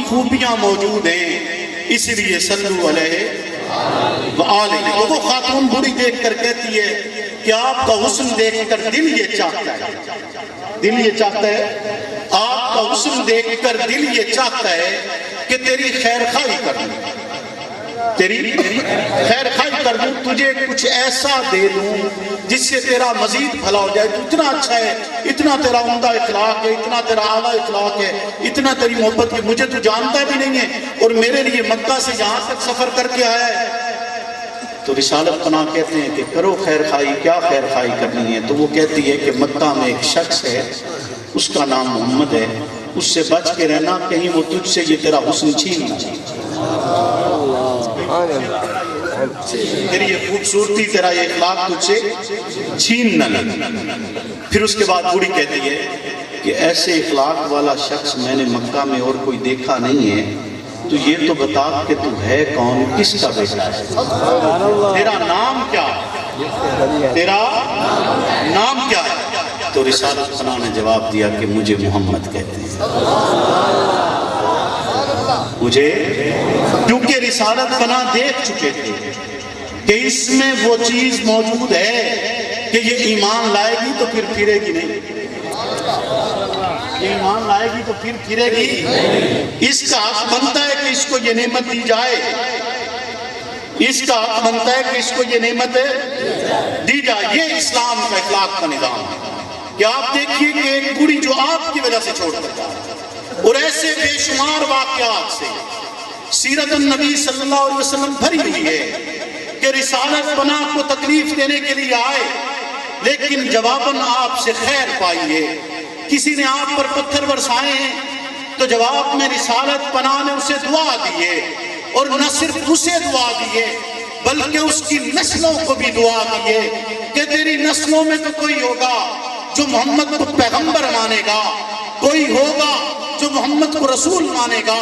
خوبیاں موجود ہیں، اس لیے صلو علیہ وآلہ۔ تو وہ خاتون بوڑھی دیکھ کر کہتی ہے کہ آپ کا حسن دیکھ کر دل یہ چاہتا ہے، دل یہ چاہتا ہے، آپ کا حسن دیکھ کر دل یہ چاہتا ہے کہ تیری خیر خواہی کر دوں، تیری خیر خواہی کر دوں، تجھے کچھ ایسا دے دوں جس سے تیرا مزید بھلا ہو جائے۔ تو اتنا اچھا ہے، اتنا تیرا عمدہ اخلاق ہے، اتنا تیرا اعلیٰ اخلاق ہے، اتنا تیری محبت ہے، مجھے تو جانتا بھی نہیں ہے اور میرے لیے مکہ سے یہاں تک سفر کر کے آیا ہے۔ تو رسالت پناہ کہتے ہیں کہ کرو خیر خواہی، کیا خیر خواہی کرنی ہے؟ تو وہ کہتی ہے کہ مکہ میں ایک شخص ہے، اس کا نام محمد ہے، اس سے بچ کے رہنا، کہیں وہ تجھ سے یہ تیرا حسن چھین نہ لے، تیری یہ خوبصورتی، تیرا یہ اخلاق تجھ سے چھین نہ لے۔ پھر اس کے بعد بوڑھی کہتی ہے کہ ایسے اخلاق والا شخص میں نے مکہ میں اور کوئی دیکھا نہیں ہے، تو یہ تو بتا کہ تو ہے کون، کس کا بیٹا ہے، تیرا نام کیا ہے، تیرا نام کیا ہے؟ تو رسالت پناہ نے جواب دیا کہ مجھے محمد کہتے ہیں، مجھے، کیونکہ رسالت پناہ دیکھ چکے تھے کہ اس میں وہ چیز موجود ہے کہ یہ ایمان لائے گی تو پھر پھرے گی نہیں، یہ ایمان لائے گی تو پھر پھرے گی، اس کا حق بنتا ہے کہ اس کو یہ نعمت دی جائے، اس کا حق بنتا ہے کہ اس کو یہ نعمت دی جائے۔ یہ اسلام کا اخلاق کا نظام ہے کہ آپ دیکھیے کہ ایک بوڑھی جو آپ کی وجہ سے چھوڑ کر جائے، اور ایسے بے شمار واقعات سے سیرت النبی صلی اللہ علیہ وسلم بھری ہوئی ہے کہ رسالت پناہ کو تکلیف دینے کے لیے آئے، لیکن جواباً آپ سے خیر پائی ہے۔ کسی نے آپ پر پتھر برسائے ہیں تو جواب میں رسالت پناہ نے اسے دعا دی ہے، اور نہ صرف اسے دعا دی ہے بلکہ اس کی نسلوں کو بھی دعا دی ہے کہ تیری نسلوں میں تو کوئی ہوگا جو محمد کو پیغمبر مانے گا، کوئی ہوگا جو محمد کو رسول مانے گا،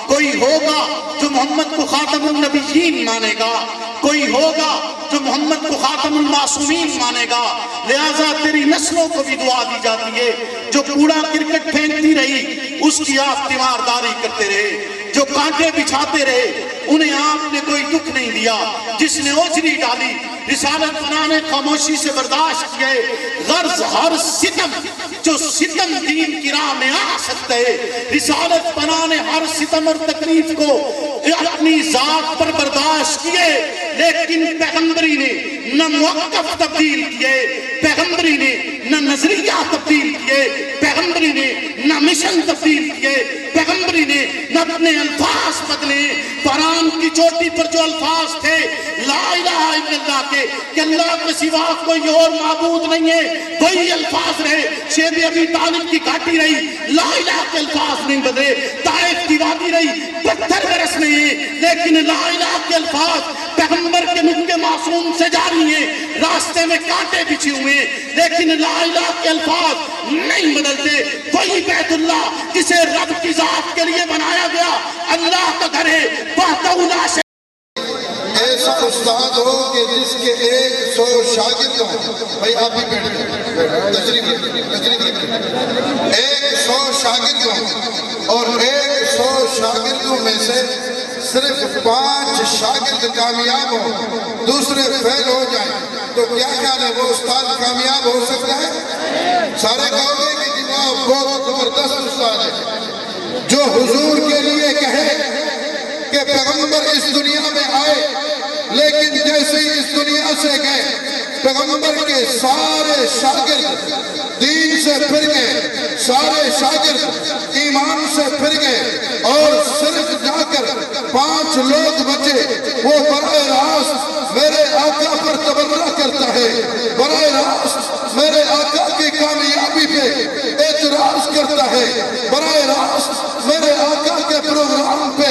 کوئی ہوگا جو محمد کو خاتم النبیین مانے گا، کوئی ہوگا جو محمد کو خاتم المعصومین مانے گا۔ لہٰذا تیری نسلوں کو بھی دعا دی جاتی ہے، جو کوڑا کرکٹ پھینکتی رہی اس کی آپ تیمارداری کرتے رہے، جو کانٹے بچھاتے رہے انہیں آپ نے کوئی دکھ نہیں دیا، جس نے اوجری ڈالی رسالت پناہ نے خاموشی سے برداشت کیے۔ غرض ہر ستم جو ستم دین کی راہ میں آ سکتا ہے، رسالت پناہ نے ہر ستم اور تکلیف کو اپنی ذات پر برداشت کیے، لیکن پیغمبری نے نہ موقف تبدیل کیے، پیغمبری نے نہ نظریہ تبدیل کیے، پیغمبری نے نہ مشن تبدیل کیے، پیغمبری نے نہ اپنے الفاظ بدلے۔ قرآن کی چوٹی پر جو الفاظ تھے لا الہ الا اللہ کے، کہ اللہ کے سوا کوئی اور معبود نہیں ہے، وہی الفاظ رہے۔ شیب ابی طالب کی گھاٹی رہی، لا الہ کے الفاظ نہیں بدلے۔ طائف کی وادی رہی، پتھر برس نہیں، لیکن لا الہ کے الفاظ پیغمبر کے منہ کے معصوم سے جاری ہیں۔ راستے میں کانٹے بچھے ہوئے لیکن لا الہ کے الفاظ نہیں بدلتے۔ وہی بیت اللہ جسے رب کی ذات کے لیے بنایا گیا اللہ کا گھر ہے، وحدہ لا شریک۔ ایسا استاد ہو کہ جس کے 100 شاگرد ہوں، بھائی آپ بھی بیٹھ گئے، تشریف 100 شاگرد ہوں اور 100 شاگردوں میں سے صرف 5 شاگرد کامیاب ہوں، دوسرے فیل ہو جائیں، تو کیا خیال ہے وہ استاد کامیاب ہو سکتا ہے؟ سارے کہو گے کہ جناب بہت زبردست استاد ہے، جو حضور کے لیے کہے کہ پیغمبر اس دنیا میں آئے، لیکن جیسے ہی اس دنیا سے گئے پیغمبر کے سارے شاگرد دین سے پھر گئے، سارے شاگرد ایمان سے پھر گئے، اور صرف جا کر 5 لوگ بچے۔ وہ براہ راست میرے آقا پر تبرہ کرتا ہے، براہ راست میرے آقا کی کامیابی پہ اعتراض کرتا ہے، براہ راست میرے آقا کے پروگرام پہ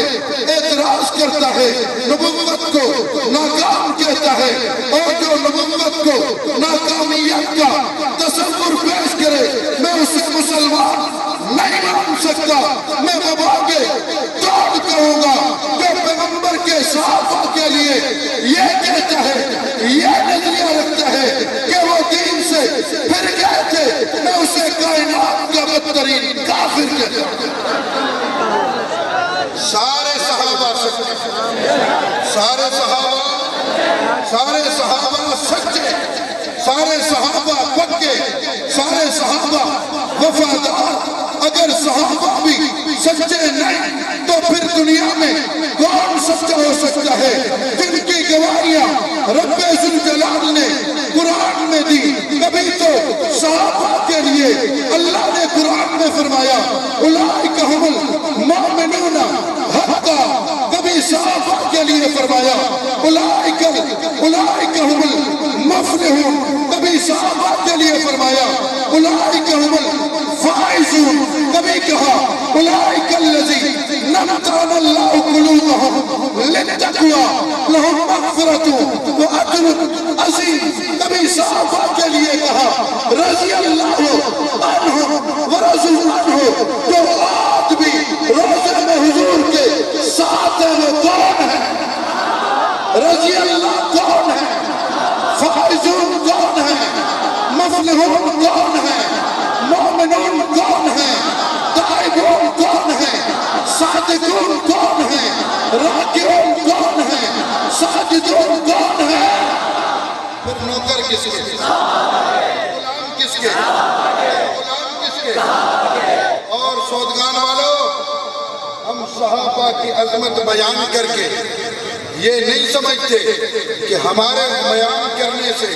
اعتراض کرتا ہے، نبوت کو ناکام کہتا ہے، اور جو نبوت کو ناکامیت کا تصور پیش کرے میں اسے مسلمان نہیں مان سکتا۔ میں مباغے توڑ کہوں گا جو پیغمبر کے صحابہ کے لیے یہ کہتا ہے، یہ نظریہ رکھتا ہے کہ وہ دین سے پھر گئے تھے، میں اسے کائنات کا بدترین کافر کہتا ہوں۔ سارے صحابہ سچے، سارے صحابہ پکے، سارے صحابہ وفادار۔ اگر صحابہ بھی سچے نہیں تو پھر دنیا میں کون سچا ہو سکتا ہے؟ جن کی گواہیاں رب ذوالجلال نے قرآن میں دی، کبھی تو صحابہ کے لیے اللہ نے قرآن میں فرمایا اولئک ھم المؤمنون حقا، کبھی صحابہ کے لیے فرمایا اولئک ھم المفلحون، کبھی صحابہ کے لیے فرمایا اولئک ھم الفائزون، کبھی کہا اولئک الذین امتحن اللہ قلوبہم للتقوی لہم مغفرۃ واجر عظیم، کبھی صحابہ کے لیے کہا رضی اللہ عنہم ورضوا عنہ۔ جو آج بھی روزے میں حضور کے ساتھ ہے وہ کون ہے؟ رضی اللہ کون ہے؟ فائزون کون ہے؟ مفلحون کون ہے؟ مومنون کون ہے؟ تائبون کون ہے؟ صادقون کون ہے؟ راکعون کون ہے؟ ساجدون کون ہے؟ پھر نوکر کس کے؟ غلام کس کے؟ غلام کس کے؟ اور سودگان والوں، ہم صحابہ کی عظمت بیان کر کے یہ نہیں سمجھتے کہ ہمارے بیان کرنے سے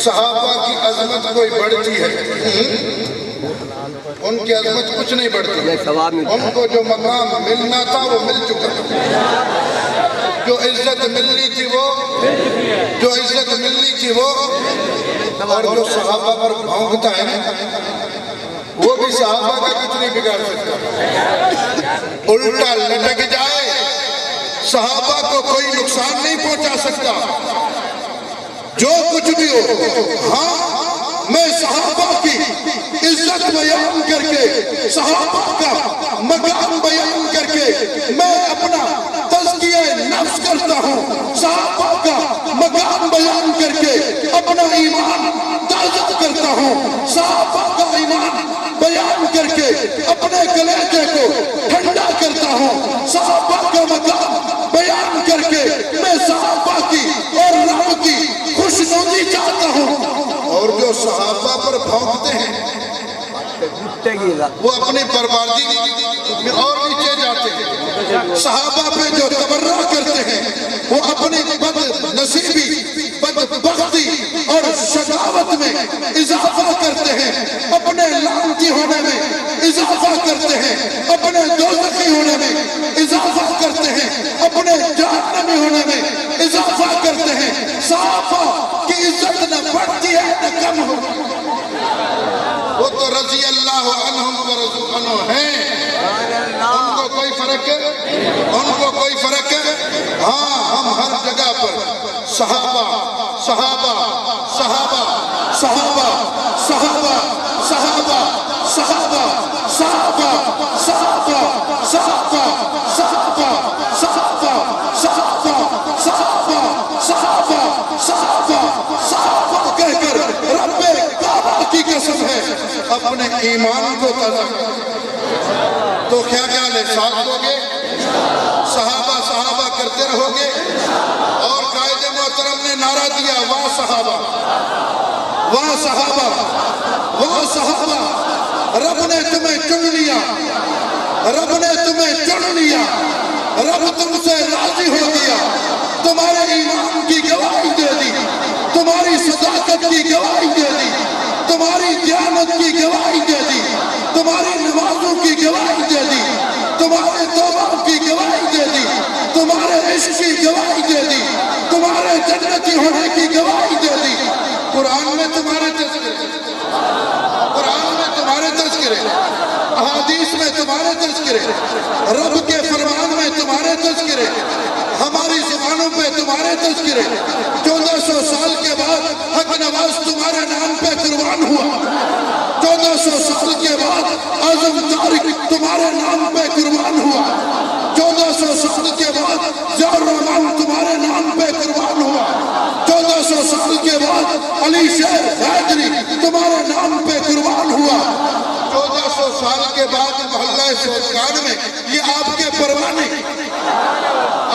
صحابہ کی عظمت کوئی بڑھتی ہے۔ ان کی عظمت کچھ نہیں بڑھتی، ان کو جو مقام ملنا تھا وہ مل چکا، جو عزت ملنی تھی وہ، جو عزت ملنی تھی وہ۔ اور جو صحابہ پر بھونکتا ہے وہ بھی صحابہ کا کچھ نہیں بگاڑ سکتا، الٹا لٹک جائے صحابہ کو کوئی نقصان نہیں پہنچا سکتا، جو کچھ بھی ہو۔ ہاں، میں صحابہ کی عزت بیان کر کے، صحابہ کا مقام بیان کر کے میں اپنا تزکیہ نفس کرتا ہوں، صحابہ کا مقام بیان کر کے اپنا ایمان تازہ کرتا ہوں، صحابہ کا ایمان بیان کر کے اپنے کلیجے کو ٹھنڈا کرتا ہوں، صحابہ کا مقام بیان کر کے میں صحابہ کی اور رب کی خوشنودی چاہتا ہوں۔ اور جو صحابہ پر بھونکتے ہیں وہ اپنی بربادی میں اور نیچے جاتے ہیں، صحابہ پہ جو تبرہ کرتے ہیں وہ اپنی بد نصیبی، بدبختی اور شقاوت میں اضافہ کرتے ہیں، اپنے لعنتی ہونے میں اضافہ کرتے ہیں، اپنے دوزخی ہونے میں اضافہ کرتے ہیں، اپنے جہنمی ہونے میں اضافہ کرتے ہیں۔ صحابہ کی عزت نہ بڑھتی ہے نہ کم ہوتی، وہ تو رضی اللہ عنہم ورضوا عنہ ہیں، ان کو کوئی فرق ہے، ان کو کوئی فرق ہے۔ ہاں، ہم ہر جگہ پر صحابہ صحابہ صحابہ صحابہ صحابہ صحابہ صحابہ صحابہ صحابہ صحابہ صحابہ صحابہ صحابہ صحابہ صحابہ صحابہ صحابہ کہہ کر رب کعبہ کی قسم ہے اپنے ایمان کو تازہ تو کیا خیال ہے؟ ساتھ دو گے، صحابہ صحابہ کرتے رہو گے؟ اور قائد محترم نے نعرہ دیا واہ صحابہ، واہ صحابہ، واہ صحابہ، رب نے تمہیں چن لیا، رب نے تمہیں چن لیا، رب تم سے راضی ہو گیا، تمہارے ایمان کی گواہی دے دی، تمہاری صداقت کی گواہی دے دی، تمہاری دیانت کی گواہی دے دی، تمہاری نمازوں کی گواہی دے دی، تمہارے توبہ کی گواہی دے دی، تمہارے عشق کی گواہی دے دی، تمہارے جنتی ہونے کی گواہی دے دی۔ قرآن میں تمہارے تذکرے، قرآن میں تمہارے تذکرے، احادیث میں تمہارے تذکرے، رب کے فرمان میں تمہارے تذکرے، ہماری زبانوں پہ تمہارے تذکرے۔ 1400 سال کے بعد حق نواز تمہارے نام پہ قربان ہوا، 1400 سال کے بعد اعظم طارق تمہارے نام پہ قربان ہوا، 1400 سال کے بعد ضیاء الرحمن تمہارے نام پہ قربان ہوا، 1400 سال کے بعد علی شیر حیدری تمہارے نام پہ قربان ہوا، 1400 سال کے بعد محلہ سودگان میں یہ آپ کے پروانے،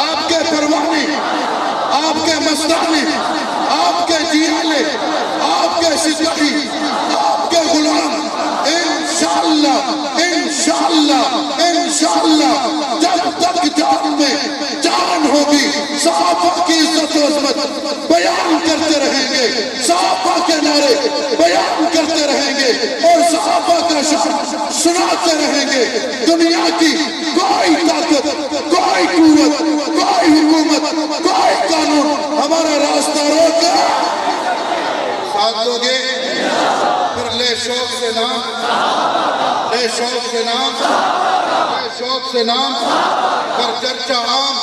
آپ کے پروانے تعلیم، آپ کے جیالے، آپ کے سپاہی، آپ کے غلام انشاءاللہ جب تک جان میں جان ہوگی صحابہ کی عزت و عظمت بیان کرتے رہیں گے، صحابہ کے نعرے بیان کرتے رہیں گے اور صحابہ کا شان سناتے رہیں گے۔ دنیا کی کوئی طاقت، کوئی قوت، کوئی حکومت، کوئی قانون ہمارا راستہ روکے ساتھ دو گے؟ پھر لے شوق سے نام، لے شوق سے نام، لے شوق سے نام، کر چرچا عام،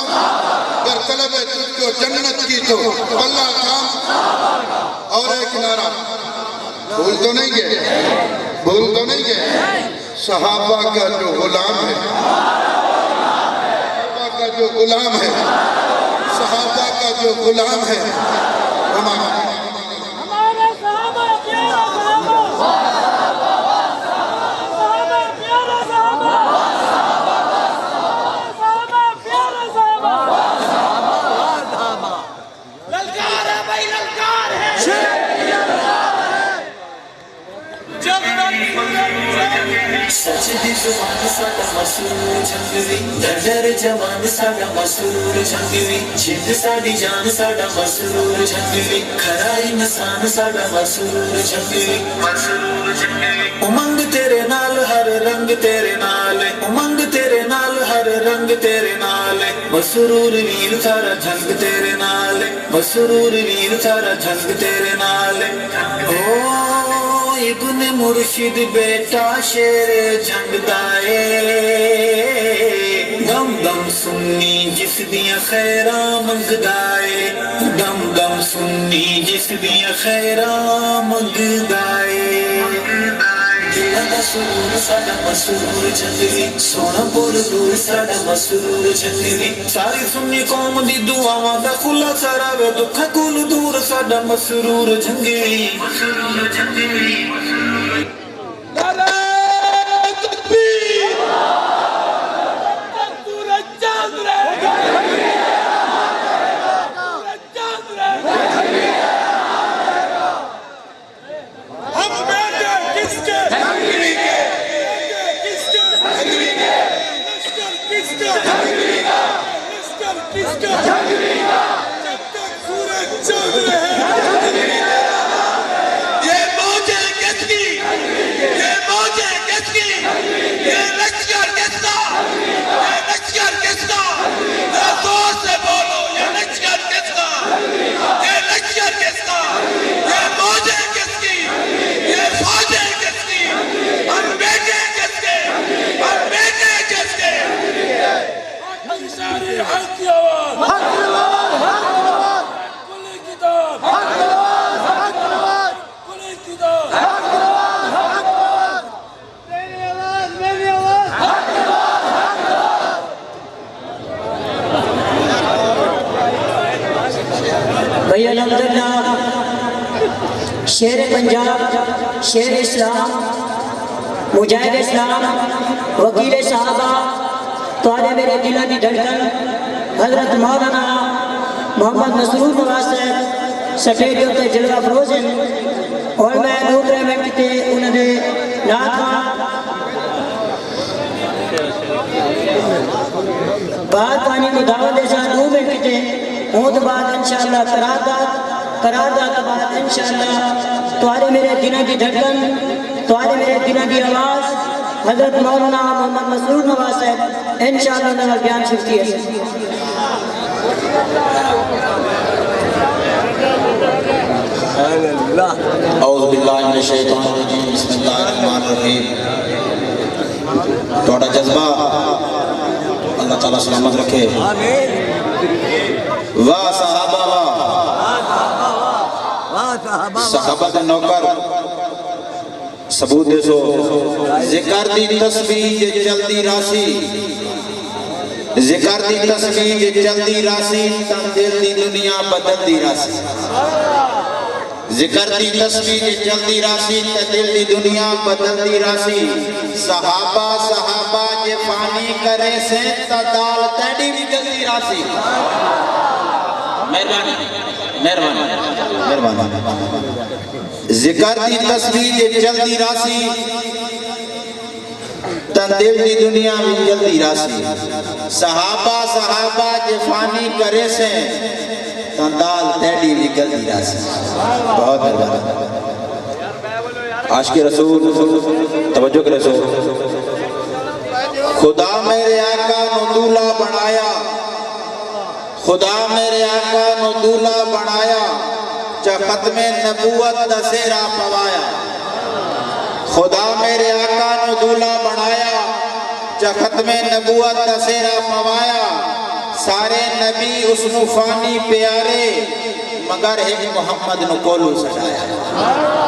کر طلب ہے تجھ کو جنت کی تو اللہ کام۔ اور ایک نعرہ بھول تو نہیں گئے، بھول تو نہیں گئے، صحابہ کا جو غلام ہے، صحابہ کا جو غلام ہے، صحابہ کا جو غلام ہے، ہمارا سچی زبان ساڈا مسرور جنگوی، ڈر جوان ساڈا مسرور جنگوی، جند ساڈی جان ساڈا مسرور جنگوی، کھرا انسان ساڈا مسرور جنگوی، مسرور جنگوی۔ امنگ تیرے نال ہر رنگ تیرے نال، امنگ تیرے نال ہر رنگ تیرے نال، مسرور ویر سارا جنگ تیرے نال، مسرور ویر سارا جنگ تیرے نال۔ ابن مرشد بیٹا شیر جنگ دائے، دم دم سنی جس دیا خیراں منگدائے، دم دم سنی جس دیا خیراں منگدائے۔ دلہ دا سرور ساڈا مسرور جنگوی، سونا بول دور ساڈا مسرور جنگوی، ساری سنی قوم دی دعاواں دا کھلا سارا وے دکھاں کول دور ساڈا مسرور جنگوی، مسرور جنگوی۔ بھئی الحمدللہ شیر پنجاب، شیر اسلام، مجاہد اسلام، وکیل صحابہ، طالب میرے دلہ کی دھڑکن حضرت مولانا محمد مسرور نواز صاحب سٹیڈیو تے جلوہ فروز ہیں اور میں دوسرے منٹ تے انہوں نے نات بعد پانی کو دعوت دے ساتھ 2 منٹ تے ہوں تو بعد انشاءاللہ قرارداد کے بعد انشاءاللہ توارے میرے دنوں کی دھڑکن، توارے میرے دنوں کی آواز حضرت مولانا محمد مسرور نواز صاحب انشاءاللہ نظر بیان شکتی ہے۔ اعوذ باللہ من الشیطان الرجیم، بسم اللہ الرحمن الرحیم۔ توڑا جذبہ اللہ تعالیٰ سلامت رکھے۔ واہ صحابہ واہ، صحابہ دے نوکر ثبوت دے سو، ذکر دی تسبیح یہ جلدی راسی، ذکر دی تسبیح یہ جلدی راسی، تن دل دی دنیا بدل دی راسی، ذکر دی تسبیح یہ جلدی راسی، تن دل دی دنیا بدل دی راسی، صحابہ یہ فانی کرے سے تدال تیڑی بھی جلدی راسی۔ مہربانی مہربانی ذکر دی تسبیح جے جلدی راسی تن دل دی دنیا میں جلدی راسی صحابہ جے فانی کرے سے تن دال تیڑی بھی جلدی راسی بہت مہربانی عاشق رسول توجہ کے رسول خدا میرے آقا نو دولہ بنایا خدا میرے آقا نو دولہ بنایا چا ختم نبوت دا سیرا پوایا خدا میرے آقا نو دولہ بنایا چا ختم نبوت دا سیرا پوایا سارے نبی اس نو فانی پیارے مگر ایک محمد نو کولو سجایا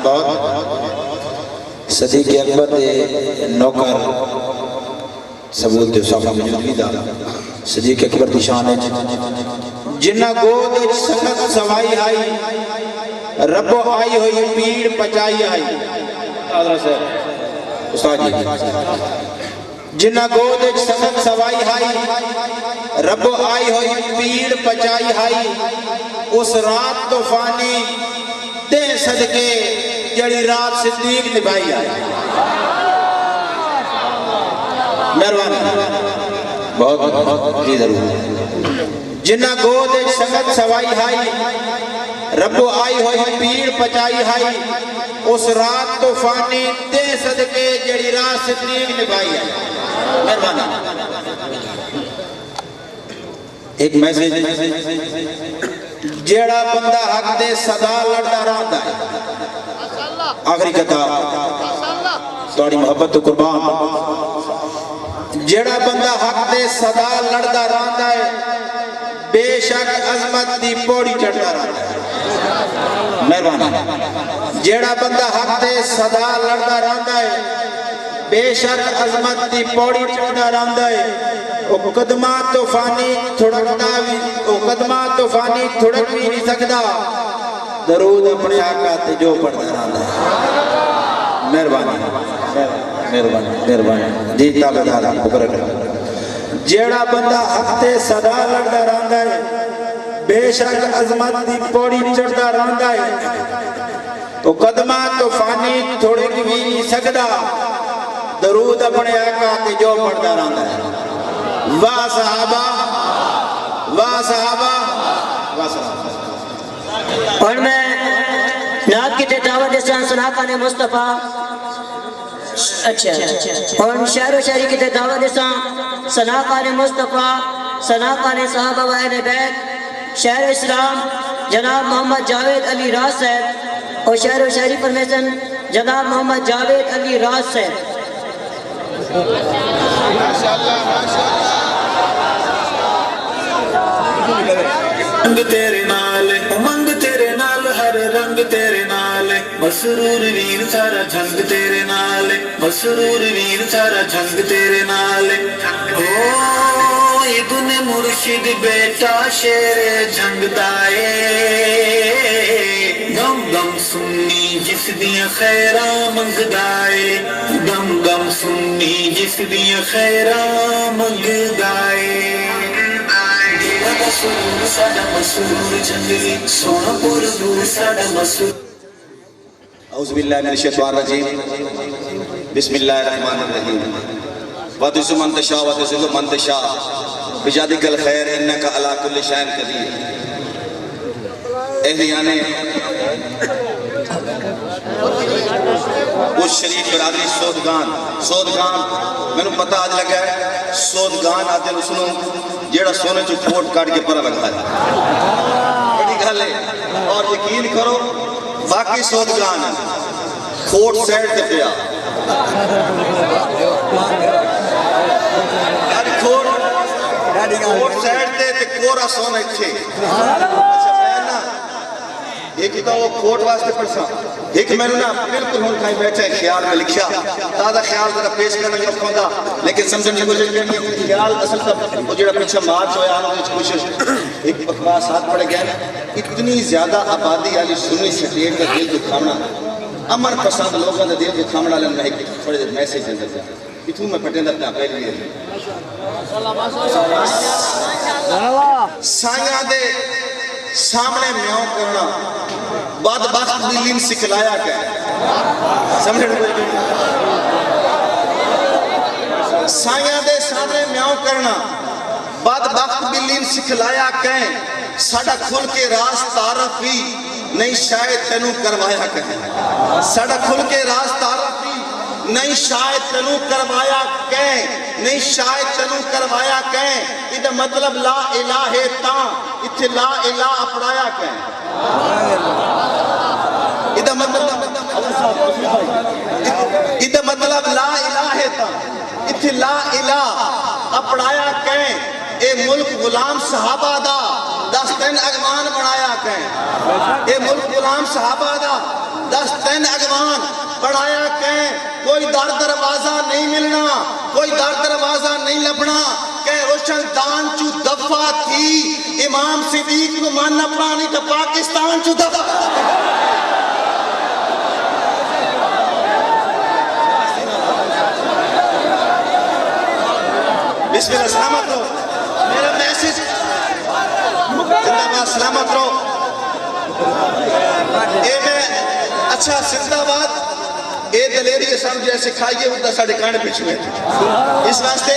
بہت صدیق اکبر دے نوکر ثبوت دے صاحب موجودگی دا صدیق اکبر دی شان ہے جنہ گود سخت سوائی آئی ربو آئی ہوئی پیڑ پچائی آئی استاد جی جنہ گود سخت سوائی آئی ربو آئی ہوئی پیڑ پچائی آئی اس رات تو فانی دے صدقے جڑی رات صدیق نبھائی آئی مہربانی بہت جی ضرور جنہ گود سخت سوائی آئی ربو آئی ہوئی پیڑ پچائی آئی اس رات تو فانی دے صدقے جڑی رات صدیق نبھائی آئی مہربانی ایک میسیج جیڑا بندہ حق دے صدا لڑتا رہتا ہے آخری کتاب توڑی محبت تو قربان جیڑا بندہ حق دے صدا لڑتا رہتا ہے بے شک عظمت دی پوڑی چڑھتا رہتا ہے مہربانی جیڑا بندہ حق دے صدا لڑتا رہتا ہے بے شک عظمت دی پوڑی چڑھتا رہتا ہے او قدمہ تو فانی تھڑکتا بھی او قدمہ تو فانی تھڑک بھی نہیں سکتا درود اپنے آقا تے جو پڑھتا رہتا ہے مہربانی مہربانی جی تابعدار بکر کر جیڑا بندہ حق تے صدا لڑتا رہتا ہے بے شک عظمت دی پوڑی چڑھتا رہتا ہے تو قدمہ تو فانی تھوڑے بھی نہیں سکتا درود اپنے آقا تے جو پڑھتا رہتا ہے واہ صحابہ واہ صحابہ واہ صحابہ اور میں نعت کی دعوت اسلام سناکان مصطفیٰ اچھا اور شہر و شہری کی دعوت اسلام سناکان مصطفیٰ سناکان صحابہ و اہل بیت شہر اسلام جناب محمد جاوید علی راز صاحب اور شہر و شہری پرمیشن جناب محمد جاوید علی راز صاحب رنگ تیرے نال امنگ تیرے نال ہر رنگ تیرے نال مسرور ویر سارا جھنگ تیرے نال مسرور ویر سارا جھنگ تیرے نال او ابن مرشد بیٹا شیر جھنگ دائے گم گم سنی جس دیا خیراں منگ دائے گم گم سنی جس دیا خیراں منگ دائے مسرور ساڈا مسرور جنگلی سونا پربور ساڈا مسرور اعوذ باللہ من الشیطان الرجیم بسم اللہ الرحمن الرحیم وَتُعِزُّ مَن تَشَاءُ وَتُذِلُّ مَن تَشَاءُ بِيَدِكَ الْخَيْرُ إِنَّكَ عَلَى كُلِّ شَيْءٍ قَدِيرٌ اہلیانے اس شریف برادری سودگان میں نے پتہ آج لگا ہے سودگان آتے ہیں اسنوں جیڑا سونے چو کھوٹ کاٹ کے پرہ لگا ہے بڑی گھر لے اور یقین کرو واقعی سودگان ہے کھوٹ سیٹ تے پیا کھوٹ سیٹ تے کورا سونے چھے ایک تو وہ کھوٹ واسطے پڑھسا ایک میں نے بالکل ہون کھائی بیٹھا ہے خیال میں لکھیا تازہ خیال ذرا پیش کرنا یہ کھوندا لیکن سمجھنے کو جو خیال اصل تھا وہ جڑا پیچھے مارچ ہویا آنا کچھ ایک بکواس ہاتھ پڑ گیا اتنی زیادہ آبادی والی سنی سٹیٹ کا دل دکھانا امر پسند لوگوں کا دل دکھانا لینا ایک تھوڑے دیر میسیج دے دیا اتوں میں پٹے دتا پہلے لیے سامنے میاں کرنا بدبخت بلی نے سکھلایا کہ سمجھ سائیاں دے سامنے میاں کرنا بدبخت بلی نے سکھلایا کہ ساڑا کھل کے راز تعارف بھی نہیں شاید تینوں کروایا کہ ساڑا کھل کے راز تعارف بھی نہیں شاید تینوں کروایا کہ نہیں شاید تینوں کروایا کہ ادھا مطلب لا الہ ہے تاں اتھے لا الہ اپڑایا کہ ادھا مطلب لا الہ ہے تاں اتھے لا الہ اپڑایا کہ اے ملک غلام صحابہ دا دستین اگوان بڑھایا کہ اے ملک غلام صحابہ دا دستین اگوان بڑھایا کہ کوئی در دروازہ نہیں ملنا کوئی در دروازہ نہیں لبنا کہ روشن دان چو دفعہ تھی امام صدیق نو ماننا پرانی تو پاکستان چو دفعہ بسم اللہ سلامت رو میرا میسیج زندہ باد سلامت رو اے میں اچھا زندہ باد اے دلیری اسلام جیسے کھائیے وہ ساڑھے کانے پیچھو ہے اس واسطے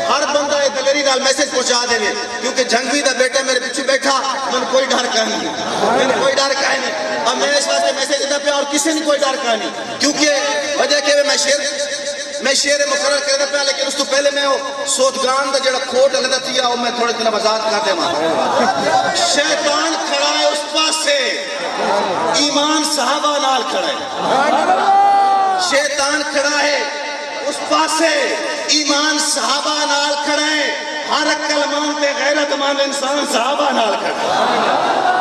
ہر بندہ اے دلیری نال میسیج پہنچا دے لے کیونکہ جنگوی دا بیٹا میرے پیچھو بیٹھا من کوئی ڈر کہانی من کوئی ڈر کہانی اور میں اس واسطے میسیج دا پہ اور کسی نے کوئی ڈر کہانی کیونکہ وجہ کہ میں شیر مقرر کرنے پہ لیکن اس تو پہلے میں سودگان دا جڑا کھوٹ لگتا تھیا وہ میں تھوڑے دن وضاحت کرتے ماں شیطان کھڑا ہے اس پاس سے ایمان صحابہ نال کھڑا ہے شیطان کھڑا ہے اس پاس سے ایمان صحابہ نال کھڑا ہے ہر عقل مانتے غیرت مند انسان صحابہ نال کھڑا ہے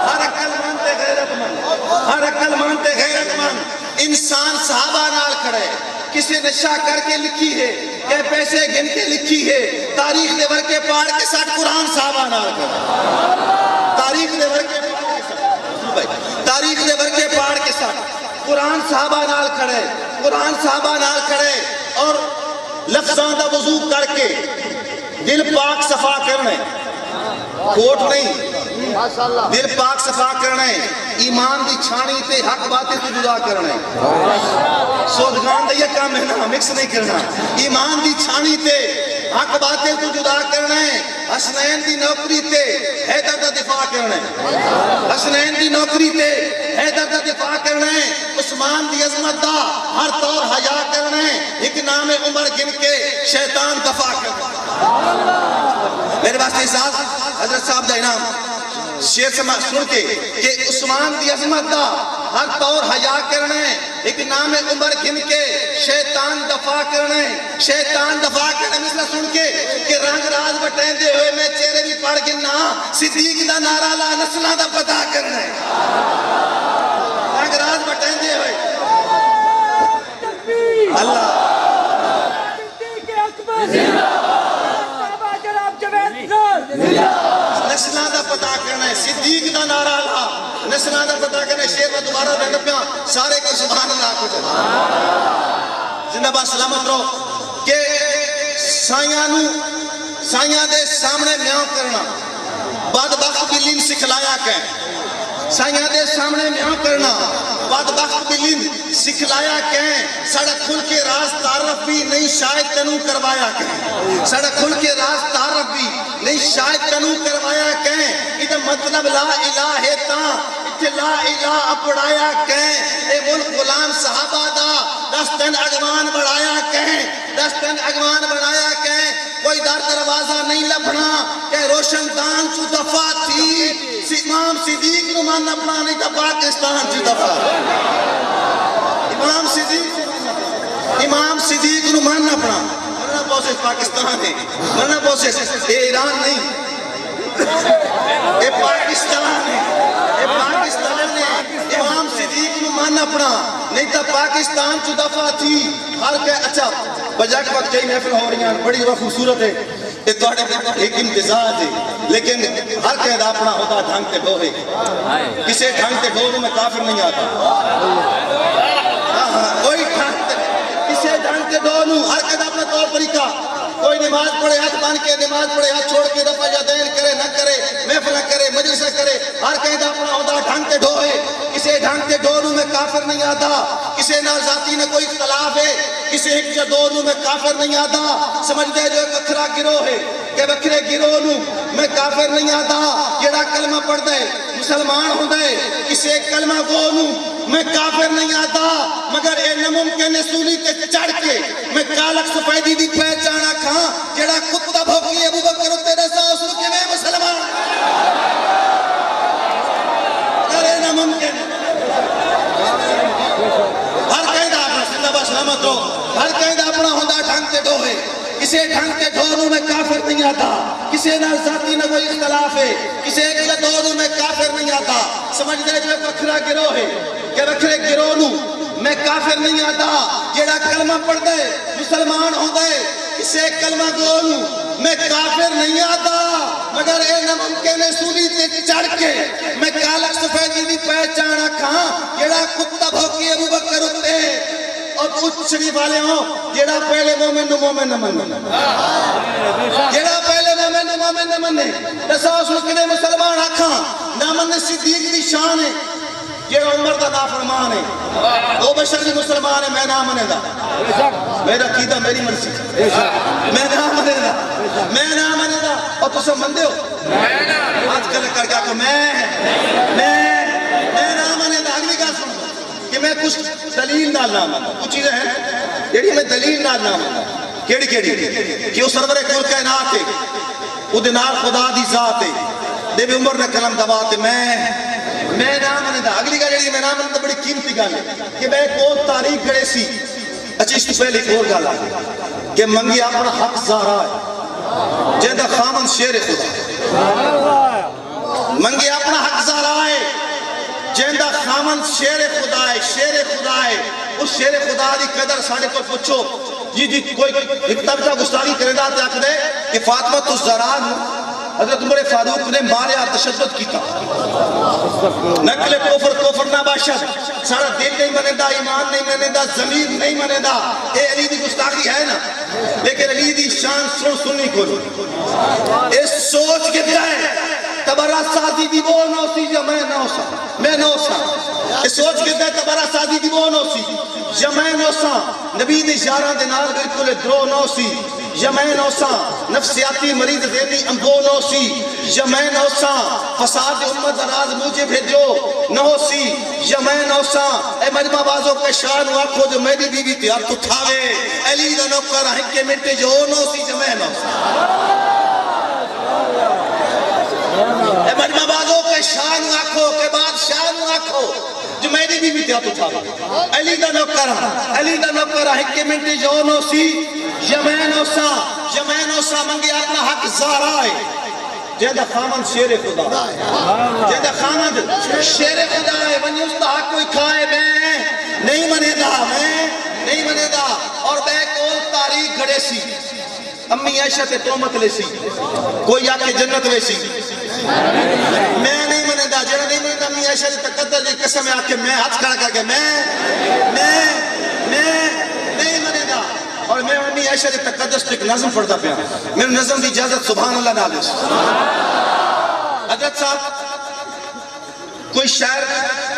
ہر عقل مانتے غیرت مند ہر عقل مانتے غیرت مند انسان صحابہ نال کھڑا ہے کسی نے شاہ کر کے لکھی ہے کہ پیسے گن کے لکھی ہے تاریخ دے ورکے پاڑ کے ساتھ قرآن صحابہ نال کھڑا تاریخ دے ورکے تاریخ دے ورکے پاڑ کے ساتھ قرآن صحابہ نال کھڑے قرآن صحابہ نال کھڑے اور لفظاں دا وضو کر کے دل پاک صفا کرنے کوٹ نہیں دل پاک صفا کرنے ایمان دی چھانی تے حق باتیں تو جدا کرنے سودگان دا یہ کام ہے نا مکس نہیں کرنا ایمان دی چھانی تے حق باتیں تو جدا کرنے حسنین دی نوکری تے حیدر دا دفاع کرنے حسنین دی نوکری تے حیدر دا دفاع کرنے عثمان دی عظمت دا ہر طور حیا کرنے ایک نام عمر گن کے شیطان دفاع کرنے میرے واسطے احساس حضرت صاحب دا انعام شیر سے سن کے کہ عثمان دی عظمت دا ہر طور حیا کرنے ایک نام عمر گن کے شیطان دفاع کرنے شیطان دفاع کرنے مثلا سن کے کہ رنگ راز بٹیں دے ہوئے میں چہرے بھی پڑھ گنا صدیق دا نعرہ لا نسلہ دا پتا کرنے رنگ راز بٹیں دے ہوئے اللہ نسلہ دا پتا کرنے صدیق دا نعرہ لا نسلہ دا پتا کرنے شیر میں دوبارہ رہنے پہ سارے کو سبحان اللہ کو جائے زندہ بات سلامت رہو کہ سائیاں دے سامنے میاں کرنا بدبخت بلین سکھلایا کہ سائیاں دے سامنے میاں کرنا بدبخت بلین سکھلایا کہ سڑک کھل کے راز تعارف بھی نہیں شاید تنوں کروایا کہ سڑک کھل کے راز تعارف بھی نہیں شاید تنوں کروایا کہ ادھا مطلب لا الہ ہے تاں اتھے لا الہ اپڑایا کہ اے ملک غلام صحابہ دا دستن اگوان بڑھایا کہ دستن اگوان بڑھایا کہ کوئی در دروازہ نہیں لبنا کہ روشن دان چو دفعہ تھی امام صدیق نو ماننا اپنا نہیں تھا پاکستان چو دفعہ امام صدیق نو ماننا اپنا مرنا پوسیس پاکستان ہے مرنا پوسیس اے ایران نہیں اے پاکستان ہے اے پاکستان ہے امام صدیق نو ماننا اپنا نہیں تھا پاکستان چو دفعہ تھی ہر کہ اچھا بجا کے وقت کئی محفل ہو رہی ہیں بڑی خوبصورت ہے ایک امتزاج ہے لیکن ہر قید اپنا ہوتا ڈھنگ کے دو ہے کسے ڈھنگ کے دو میں کافر نہیں آتا کوئی کسے ڈھنگ کے دو ہر قید اپنا طور طریقہ کوئی نماز پڑھے ہاتھ بان کے نماز پڑھے ہاتھ چھوڑ کے دفعہ یا دین کرے نہ کرے محفل کرے مجلس کرے ہر کہیں دا اپنا ہوتا ڈھنگ تے ڈھوئے کسے ڈھنگ تے ڈھو نو میں کافر نہیں آتا کسے نال ذاتی نے کوئی اختلاف ہے کسے ایک یا دو نو میں کافر نہیں آتا سمجھ دے جو ایک وکھرا گروہ ہے کہ وکھرے گروہ نو میں کافر نہیں آتا جڑا کلمہ پڑھ دے مسلمان ہوں دے کسے کلمہ گو نو میں کافر نہیں آتا مگر اے نممکن سولی تے چڑھ کے میں کالک سفیدی دی پہچانا کھاں جڑا کتا بھوکی ابو بکر تیرے ساس کے میں مسلمان مگر اے نممکن ہر کہیں دا اپنا زندہ با سلامت ہو ہر کہیں دا اپنا ہوندہ ڈھنگ تے ڈھوئے کسے ڈھنگ تے ڈھونوں میں کافر نہیں آتا کسے نال ذاتی نہ کوئی اختلاف ہے کسے ایک یا دونوں میں کافر نہیں آتا سمجھ دے جو ایک وکھرا گروہ ہے کہ وکھرے گروہ نو میں کافر نہیں آتا جیڑا کلمہ پڑھ دے مسلمان ہوں دے کسے کلمہ گو نو میں کافر نہیں آتا مگر اے نممکن سولی تے چڑھ کے میں کالک سفیدی دی پہچانا کھاں جیڑا کتا بھوکی ابو بکر اتے اور کچھ شریف والے ہوں جیڑا پہلے مومن نو مومن نہ منے جیڑا پہلے مومن نو مومن نہ منے رسول سکنے مسلمان آکھاں نہ منے صدیق دی شان ہے جیڑا عمر دا نافرمان ہے وہ بشر دی مسلمان ہے میں نہ منے دا میرا عقیدہ میری مرضی میں نہ منے دا میں نہ منے دا اور تو سب مندے ہو آج کل کر گیا کہ میں نہ منے دا اگلی کا سن کہ میں کچھ دلیل نہ لاما کچھ چیزیں ہیں جیڑی میں دلیل نہ لاما کیڑی کہ وہ سرور کل کائنات ہے وہ دنار خدا دی ذات ہے دے بھی عمر نے کلم دباتے میں نام نے دا اگلی گا جیڑی میں نام نے دا بڑی قیمتی گا کہ میں ایک اور تاریخ گڑے سی اچھا اس تو پہلے ایک اور گا لگا کہ منگی اپنا حق زارا ہے جیدہ خامن شیر خدا منگی اپنا حق زارا ہے جیندہ خامن شیر خدا ہے اس شیر خدا دی قدر ساڑھے کو پوچھو جی کوئی اکتبتا گستاخی کرے دا تے آکھ دے کہ فاطمہ تو زران حضرت عمر فاروق نے ماریا تشدد کیتا نقل کوفر نہ باشد سارا دل نہیں منے دا ایمان نہیں منے دا ضمیر نہیں منے دا اے علی دی گستاخی ہے نا لیکن علی دی شان سنی کو اس سوچ کے ہے تبرہ سادی دی وہ نوسی یا میں نوسا اس سوچ کے ہے تبرہ سادی دی وہ نوسی یا میں نوسا نبی دی یاران دے نال بالکل درو نوسی یا میں نوسا نفسیاتی مریض ذہنی امبو نوسی یا میں نوسا فساد امت راز مجھے بھیجو نوسی یا میں نوسا اے مجمع بازوں کے شان واکھو جو میری بیوی تھی اب تو تھاوے علی دا نوکر ہنکے منٹے جو نوسی یا میں نوسا اے مجمع بازوں کے شان واکھو کے بعد شان واکھو جو میری بیوی تھی اب تو تھاوے علی دا نوکر ہنکے منٹے جو نوسی یمینوسا منگی اپنا حق زارا ہے جیدہ خامن شیر خدا جیدہ خامن شیر خدا ہے ونی اس دا حق کوئی کھائے میں نہیں منے دا اور بے کول تاریخ گھڑے سی امی عائشہ تے تومت لے سی کوئی آکے جنت لے سی میں نہیں منے دا جیدہ نہیں منے دا امی عائشہ تے تقدر جی قسم آکے میں ہاتھ کھڑا کر کے میں نہیں منے دا اور میں امی عائشہ دے تقدس تک نظم پڑھتا پیا میرے نظم دی اجازت سبحان اللہ نالس حضرت صاحب کوئی شاعر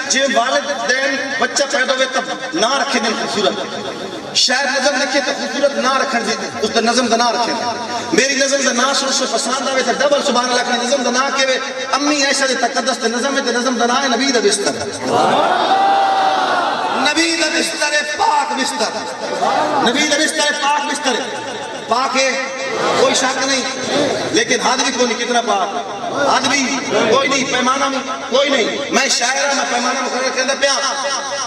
جی والدین بچہ پیدا ہوئے تب نہ رکھے دن خوبصورت شاعر نظم لکھے تو خوبصورت نہ رکھن دے اس دا نظم دا نہ رکھے میری نظم دا نہ سن سے پسند آوے تو ڈبل سبحان اللہ کا نظم دا نہ کہوے امی عائشہ دے تقدس دے نظم دے نظم دا نہ ہے نبی دا بستر نبی دا بستر پاک بستر نبی دا بستر پاک بستر پاک ہے کوئی شک نہیں لیکن حد بھی کوئی نہیں کتنا پاک حد بھی کوئی نہیں پیمانہ بھی کوئی نہیں میں شاعرہ میں پیمانہ مقرر کرنے پیا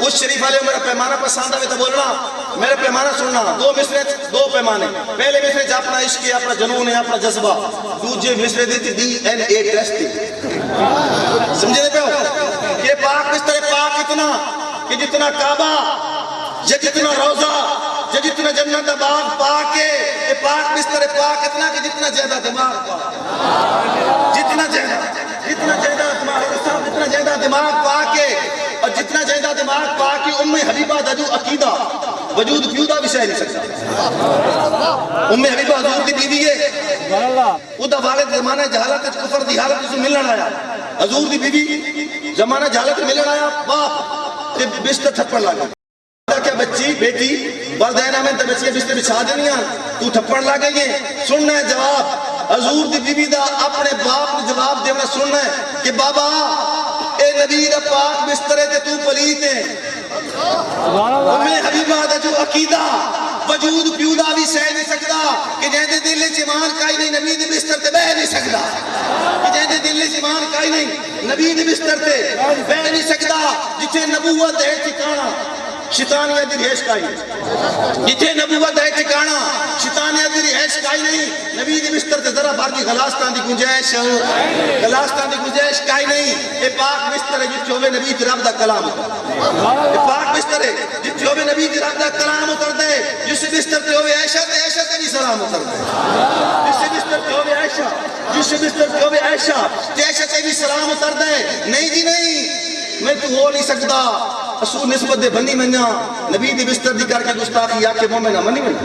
اس شریف والے میرا پیمانہ پسند آئے تو بولنا میرا پیمانہ سننا دو مصرے دو پیمانے پہلے مصرے جا اپنا عشق ہے اپنا جنون ہے اپنا جذبہ دوجے مصرے دیتی DNA ٹیسٹ تھی سمجھے دے پہ ہو یہ پاک بستر پاک اتنا کہ جتنا کعبہ یا جتنا روزہ یا جتنا جنت باغ پاک ہے یہ پاک بستر پاک اتنا کہ جتنا زیادہ دماغ پاک جتنا زیادہ دماغ پاک ہے اور جتنا زیادہ دماغ پاک ہے ام حبیبہ دجو عقیدہ وجود کیوں دا بھی سہ نہیں سکتا ام حبیبہ حضور کی بیوی ہے ادا والد زمانے جہالت کفر دی حالت اسے ملن آیا حضور دی بی بی زمانہ جہالت ملن آیا باپ تے بستر تھپڑ لگا کیا بچی بیٹی والدین میں تے بچی بستر بچھا دینی تو تھپڑ لگے یہ سننا ہے جواب حضور دی بی بی دا اپنے باپ نے جواب دینا سننا ہے کہ بابا اے نبی دا پاک بسترے تے تو پلیت ہے میں حبیبہ دا جو عقیدہ وجود پیودا بھی سہ نہیں سکتا کہ جہاں دل چمان کائی نہیں نبی دی بستر تے بہ نہیں سکتا کہ جہاں دل چمان کائی نہیں نبی دی بستر تے بہ نہیں سکتا جتھے نبوت ہے ٹھکانا شیطانیہ دی رہائش کائی جتھے نبوت ہے ٹھکانا شیطانیہ دی رہائش کائی نہیں نبی دی بستر تے ذرا بار دی غلاستان دی گنجائش غلاستان دی گنجائش کائی نہیں اے پاک بستر ہے جتھے ہوئے نبی تے رب دا کلام اے پاک بستر ہے جتھے ہوئے نبی تے رب دا کلام اتر دے جس بستر تے ہوئے عائشہ تے عائشہ تے بھی سلام اتر دے جس بستر تے ہوئے عائشہ جس بستر تے ہوئے عائشہ تے عائشہ تے بھی سلام اتر دے نہیں جی نہیں میں تو ہو نہیں سکتا اصول نسبت دے بنی منیا نبی دی بستر دی کر کے گستاخی آکے مومنہ منی منی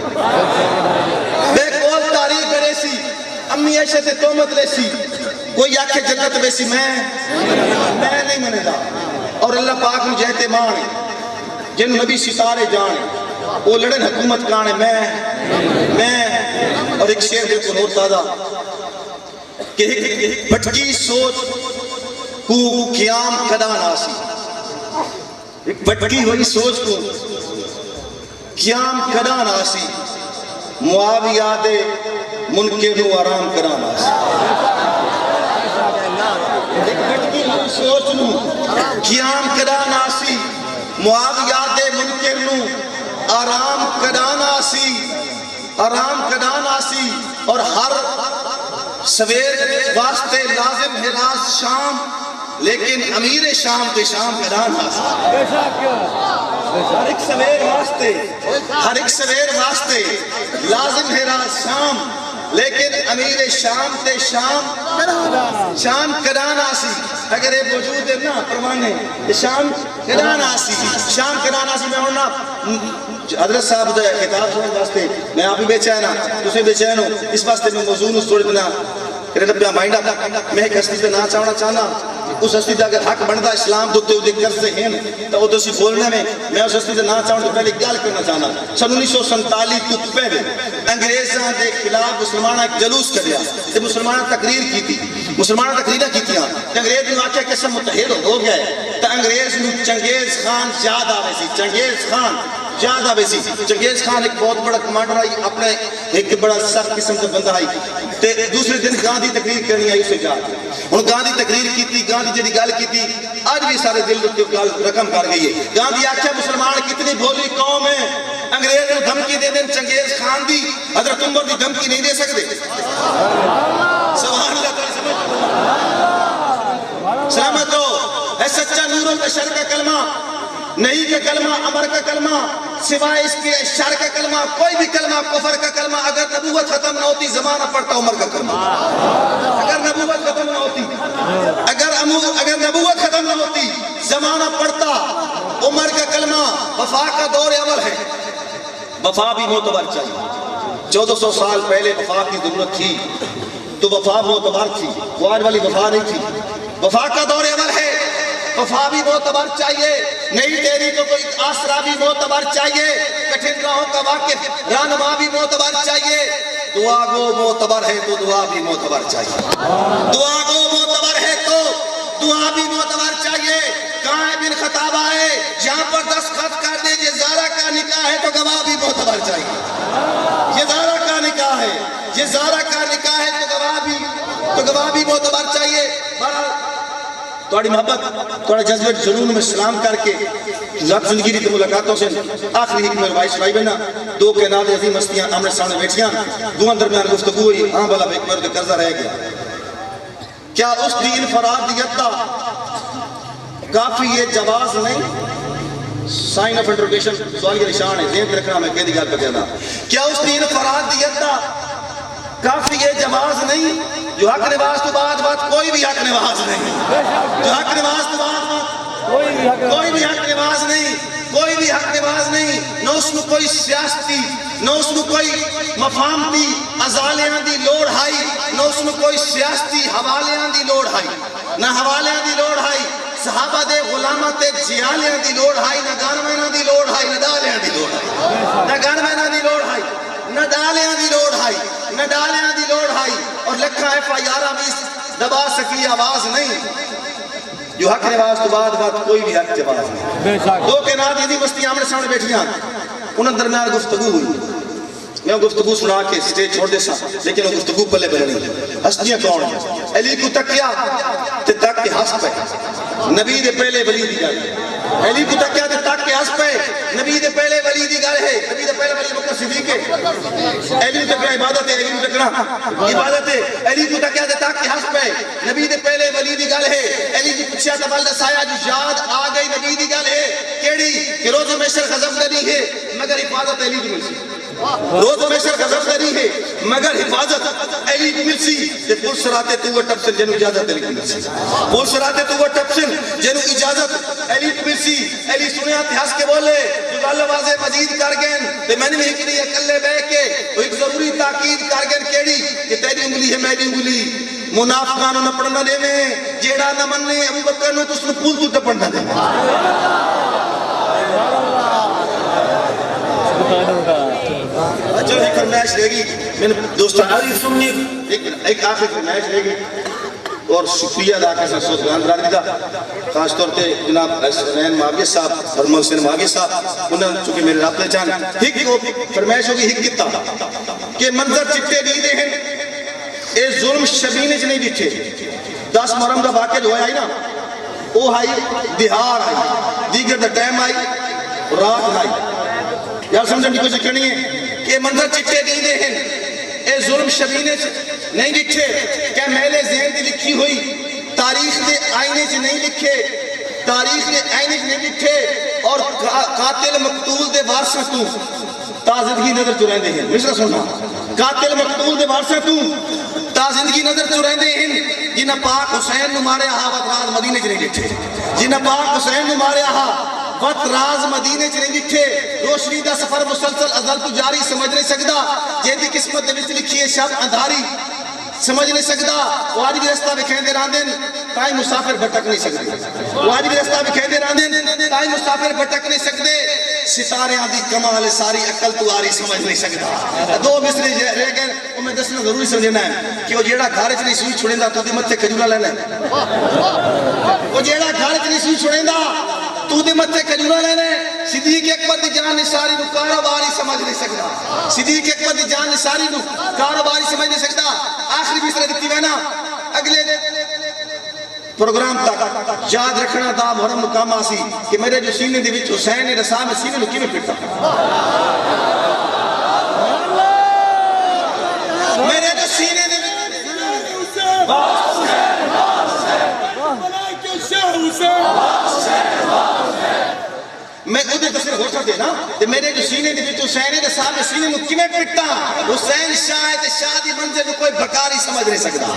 بے کول تاریخ کرے سی امی عائشہ تے تومت لے سی کوئی آکے جنت بے سی میں نہیں منے دا اور اللہ پاک نو جہتے مانے جن نبی ستارے جانے وہ لڑن حکومت کانے میں اور ایک شیر دے کو نور تازہ کہ ایک بھٹکی سوچ کو قیام کدا ناسی ایک بھٹکی ہوئی سوچ کو قیام کدا ناسی معاویہ دے منکر نو آرام کدا ناسی ایک بھٹکی ہوئی سوچ نو قیام کدا ناسی معاویہ دے منکر نو آرام کدانا سی اور ہر سویر واسطے لازم ہے راز شام لیکن امیر شام تے شام کدانا سی ہر ایک سویر واسطے لازم ہے راز شام لیکن امیر شام تے شام کدانا سی اگر یہ وجود ہے نا پروانے شام کدانا سی میں ہونا حضرت صاحب دا کتاب سننے واسطے میں آپ ہی بے چین تسے بے چین ہو اس واسطے میں موضوع نو سوڑ بنا کرے لبیاں مائنڈا میں ایک ہستی سے نہ چاہنا چاہنا اس ہستی سے اگر حق بندا اسلام دوتے ہوئے کر سے ہیں تو وہ دوسری بولنے میں اس ہستی سے نہ چاہنا تو پہلے گال کرنا چاہنا سن 1947 تو پہلے انگریزاں دے خلاف مسلمانہ ایک جلوس کر دیا تے مسلمانہ تقریر کی تھی مسلمانہ تقریرہ کی تھی انگریز نے آکھیا قسم متحد ہو گیا ہے تو انگریز نے چنگیز خان یاد آوے سی چنگیز خان ایک بہت بڑا کمانڈر آئی اپنے ایک بڑا سخت قسم سے بندہ آئی تے دوسرے دن گاندھی تقریر کرنی آئی اسے جا اور گاندھی تقریر کی تھی گاندھی جڑی گل کی تھی آج بھی سارے دل کے رقم کر گئی ہے گاندھی آکھیا مسلمان کتنی بھولی قوم ہے انگریز نے دھمکی دے دیں چنگیز خان دی حضرت عمر دی دھمکی نہیں دے سکتے سبحان اللہ تعالی سلامت ہو اے سچا نور و شر کا کلمہ نہیں کا کلمہ امر کا کلمہ سوائے اس کے شر کا کلمہ کوئی بھی کلمہ کفر کا کلمہ اگر نبوت ختم نہ ہوتی زمانہ پڑتا عمر کا کلمہ اگر نبوت ختم نہ ہوتی اگر نبوت ختم نہ ہوتی زمانہ پڑتا عمر کا کلمہ وفا کا دور اول ہے وفا بھی معتبر چاہیے 1400 سال پہلے وفا کی ضرورت تھی تو وفا معتبر تھی وہ آج والی وفا نہیں تھی وفا کا دور اول ہے وفا بھی معتبر چاہیے نہیں تیری تو کوئی آسرا بھی معتبر چاہیے کٹھن راہوں کا واقف رہنما بھی معتبر چاہیے دعا گو معتبر ہے تو دعا بھی معتبر چاہیے دعا گو معتبر ہے تو دعا بھی معتبر چاہیے کہاں بن خطاب آئے جہاں پر دستخط کر دے یہ زارہ کا نکاح ہے تو گواہ بھی معتبر چاہیے یہ زارہ کا نکاح ہے یہ زارہ کا نکاح ہے تو گواہ بھی معتبر چاہیے توڑی محبت توڑا جذبت جنون میں سلام کر کے ذات زندگی دی ملاقاتوں سے آخری حکم روائی شرائی بنا دو کے نال عظیم ہستیاں آمنے سامنے بیٹھیاں دو درمیان گفتگو ہوئی ہاں بلا ایک مرد قرضہ رہ گیا کیا اس دی انفرادیت دا کافی یہ جواز نہیں سائن آف انٹروگیشن سوال یہ نشان ہے ذہن رکھنا میں کہہ دی گال کر دینا کیا اس دی انفرادیت دا کافی یہ جواز نہیں جو حق نواز تو بعد کوئی بھی حق نواز نہیں جو حق نواز تو بعد کوئی بھی حق نواز نہیں کوئی بھی حق نواز نہیں نہ اس میں کوئی سیاستی نہ اس میں کوئی مفاہمتی ازالیاں دی لوڑ ہائی نو کوئی سیاستی حوالیاں دی لوڑ ہائی نہ حوالیاں دی لوڑ ہائی صحابہ دے غلامہ تے جیالیاں دی لوڑ ہائی نہ گانوینا دی لوڑ ہائی نہ ڈالیاں دی لوڑ ہائی نہ گانوینا دی لوڑ ہائی نہ ڈالیاں دی لوڑ ہائی نہ ڈالیاں دی لوڑ ہائی اور لکھا ہے فیارہ بھی دبا سکی آواز نہیں جو حق نواز تو بعد کوئی بھی حق جواز نہیں دو کے نات یہ بستی آمنے سامنے بیٹھیاں انہوں درمیان گفتگو ہوئی میں گفتگو سنا کے سٹیج چھوڑ دے سا لیکن وہ گفتگو پلے بلے نہیں ہستیاں کون ہیں علی کو تکیا تے تک کے ہس پہ نبی دے پہلے ولی دی گل علی کو تکیا تے تک کے ہس پہ نبی دے پہلے ولی دی گل ہے نبی دے پہلے ولی بکر صدیق ہے علی کو تکنا عبادت ہے علی کو تکنا عبادت ہے علی کو تکیا تے تک کے ہس پہ نبی دے پہلے ولی دی گل ہے علی کی پچھیا تبال دسایا جو یاد آ گئی نبی دی گل ہے کیڑی کہ روز محشر غضب نہیں ہے مگر حفاظت علی دی ملسی روز محشر غضب نہیں ہے مگر حفاظت علی کی ملسی تے پرس راتے تو وہ ٹپسن جنو اجازت علی کی ملسی پرس راتے تو وہ ٹپسن جنو اجازت علی کی ملسی علی سنیا تحاس کے بولے جو گل واضح مزید کر گئن تے میں نے ایک نہیں اکلے بے کے تو ایک ضروری تاکید کر گئن کیڑی کہ تیری انگلی ہے میری انگلی منافقانو نہ پڑھنا دے میں جیڑا نہ مننے ابو بکر نو تو اس نے پول تو ٹپڑنا دے جو ایک فرمائش رہے گی میں نے دوستوں ایک آخری فرمائش رہے گی اور شکریہ ادا کر سکتا ہوں سبحان برادری دا خاص طور پہ جناب حسین معاویہ صاحب اور محسن معاویہ صاحب انہوں نے چونکہ میرے رابطے چاہنے ہک کو فرمائش ہوگی ہک کتا کہ منظر چٹے دیدے ہیں اے ظلم شبینے سے نہیں دیکھے 10 محرم کا واقعہ جو آئی نا وہ آئی دہار آئی دیگر دا ٹائم آئی رات آئی یار سمجھن کی کوئی ذکر نہیں ہے کہ منظر چٹے دیدے ہیں اے ظلم شبینے سے نہیں لکھے کیا میلے ذہن دی لکھی ہوئی تاریخ دے آئینے سے نہیں لکھے تاریخ دے آئینے سے نہیں لکھے اور قاتل مقتول دے وارثاں تو تازندگی نظر چرائیں دے ہیں مصرہ سننا قاتل مقتول دے وارثاں تو تازندگی نظر چرائیں دے ہیں جنہ پاک حسین نو مارے آہا وقت راز مدینے سے نہیں لکھے جنہ پاک حسین نو مارے آہا وقت راز مدینے چ نہیں لکھے روشنی دا سفر مسلسل ازل تو جاری سمجھ نہیں سکدا جیدی قسمت دے وچ لکھی ہے شب اندھاری سمجھ نہیں سکدا وہ آج بھی رستہ بکھیندے راندن تائیں مسافر بھٹک نہیں سکدے وہ آج بھی رستہ بکھیندے راندن تائیں مسافر بھٹک نہیں سکدے ستارے آدھی کمال ساری عقل تو آری سمجھ نہیں سکدا دو مصرے رہ گئے وہ میں دسنا ضروری سمجھنا ہے کہ وہ جیڑا گھر چ نہیں سوئی چھڑیندا تو دی متے کھجورا لینا وہ جیڑا گھر چ نہیں سوئی چھڑیندا تو دے متے کھجورا لینا صدیق اکبر دی جان نثاری نو کاروباری سمجھ نہیں سکدا صدیق اکبر دی جان نثاری نو کاروباری سمجھ نہیں سکدا آخری مصرع دتی ہے نا اگلے پروگرام تک یاد رکھنا دا محرم مقام آسی کہ میرے جو سینے دے وچ حسین رسا میں سینے نو کیویں پھٹا میرے جو سینے دے میں ادھے تصویر ہو سکتے نا میرے جو سینے دے وچ حسین رسا میں سینے نو کیویں پھٹا حسین شاہ تے شاہ دی منزل نو کوئی بکاری سمجھ نہیں سکدا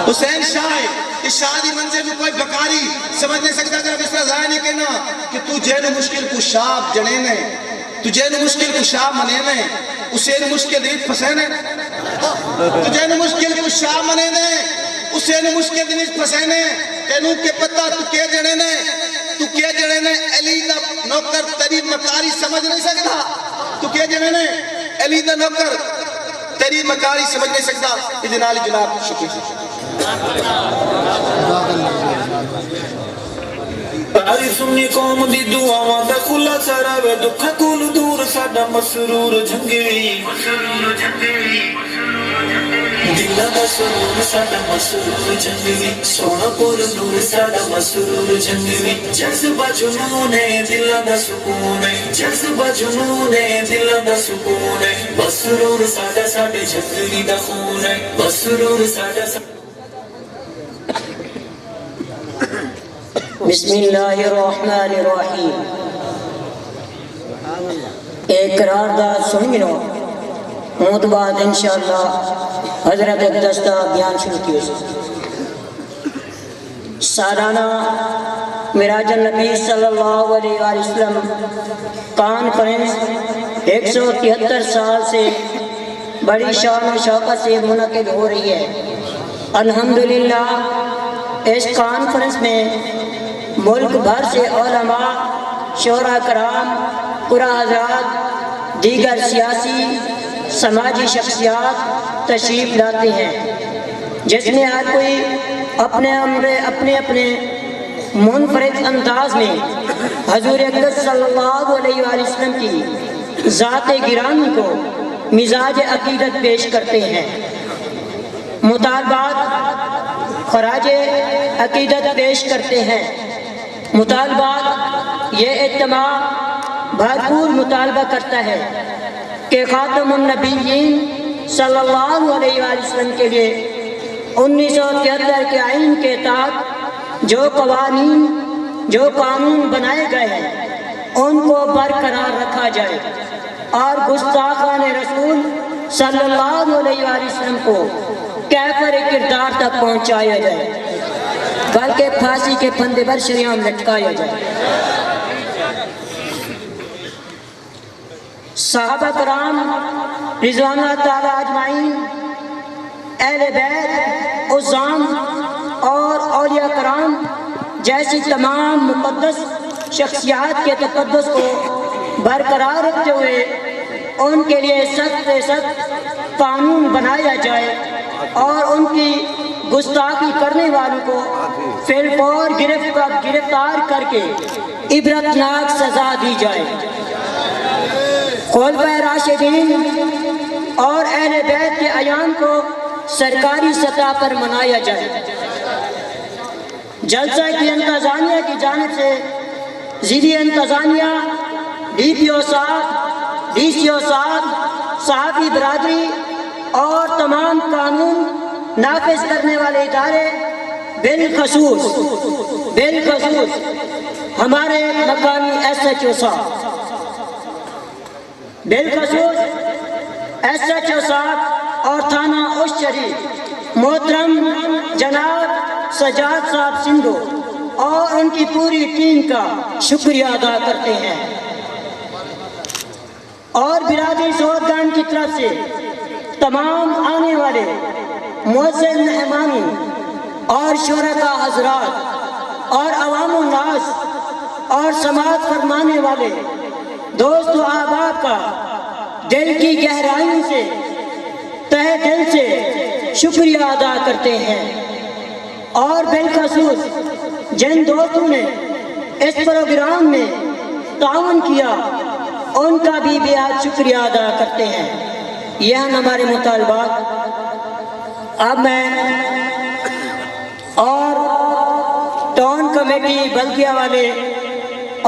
حسین شاہ تے شاہ دی منزل نو کوئی بکاری سمجھ نہیں سکدا اگر اس طرح ظاہر نہیں کہنا کہ تو جینو مشکل کو شاہ جنے تو جینو مشکل کو شاہ منے میں اسے نو مشکل دیت پسینے تو جینو مشکل کو شاہ منے نے اسے نو مشکل دیت پسینے تینو کے پتہ تو کیا جنے نے تو کیا جنے نے علی دا نوکر تیری مکاری سمجھ نہیں سکتا تو کیا جنے نے علی دا نوکر تیری مکاری سمجھ نہیں سکتا ادنالی جناب شکر آئی سنی قوم دی دعاواں دا کھلا سارا وے دکھا کول دور ساڈا مسرور جھنگوی دلہ دا سرور ساڈا مسرور جھنگوی سونا پور نور ساڈا مسرور جھنگوی جذبہ جنون ہے دلہ دا سکون ہے جذبہ جنون ہے دلہ دا سکون ہے مسرور ساڈا ساڈے جھنگوی دا خون ہے مسرور ساڈا بسم اللہ الرحمن الرحیم ایک قرارداد سنی لو موت بعد انشاءاللہ حضرت دستہ بیان شروع کیے سالانہ معراج النبی صلی اللہ علیہ وسلم کانفرنس 173 سال سے بڑی شان و شوکت سے منعقد ہو رہی ہے الحمدللہ اس کانفرنس میں ملک بھر سے علماء، شعراء کرام، قرآن حضرات، دیگر سیاسی سماجی شخصیات تشریف لاتے ہیں، جس میں ہر کوئی اپنے منفرد انداز میں حضور اقدس صلی اللہ علیہ وآلہ وسلم کی ذات گرامی کو مزاج عقیدت پیش کرتے ہیں، مطالبات خراج عقیدت پیش کرتے ہیں۔ مطالبات یہ اجتماع بھرپور مطالبہ کرتا ہے کہ خاتم النبیین صلی اللہ علیہ وآلہ وسلم کے لیے 1973 کے آئین کے تحت جو قانون بنائے گئے ہیں ان کو برقرار رکھا جائے اور گستاخان رسول صلی اللہ علیہ وآلہ وسلم کو کیفر کردار تک پہنچایا جائے، بلکہ پھانسی کے پھندے پر شریعہ لٹکایا جائے۔ صحابہ کرام رضوان اللہ تعالی اجمعین، اہل بیت، عظام اور اولیاء کرام جیسی تمام مقدس شخصیات کے تقدس کو برقرار رکھتے ہوئے ان کے لیے سخت سے سخت قانون بنایا جائے اور ان کی گستاخی کرنے والوں کو فی الفور گرفتار کر کے عبرتناک سزا دی جائے۔ خلفائے راشدین اور اہل بیت کے ایام کو سرکاری سطح پر منایا جائے۔ جلسہ کی انتظامیہ کی جانب سے ضلعی انتظامیہ، ڈی پی او صاحب، ڈی سی او صاحب، صحافی برادری اور تمام قانون نافذ کرنے والے ادارے، بالخصوص ہمارے مقامی ایس ایچ او صاحب، اور تھانہ اوش شریف محترم جناب سجاد صاحب سندھو اور ان کی پوری ٹیم کا شکریہ ادا کرتے ہیں، اور برادری سعودگان کی طرف سے تمام آنے والے معزز مہمانوں اور شرکاء حضرات اور عوام الناس اور سماعت فرمانے والے دوست و احباب کا دل کی گہرائیوں سے تہہ دل سے شکریہ ادا کرتے ہیں، اور بالخصوص جن دوستوں نے اس پروگرام میں تعاون کیا ان کا بھی بہت شکریہ ادا کرتے ہیں۔ یہ ہیں ہمارے مطالبات۔ اب میں اور ٹاؤن کمیٹی بلدیہ والے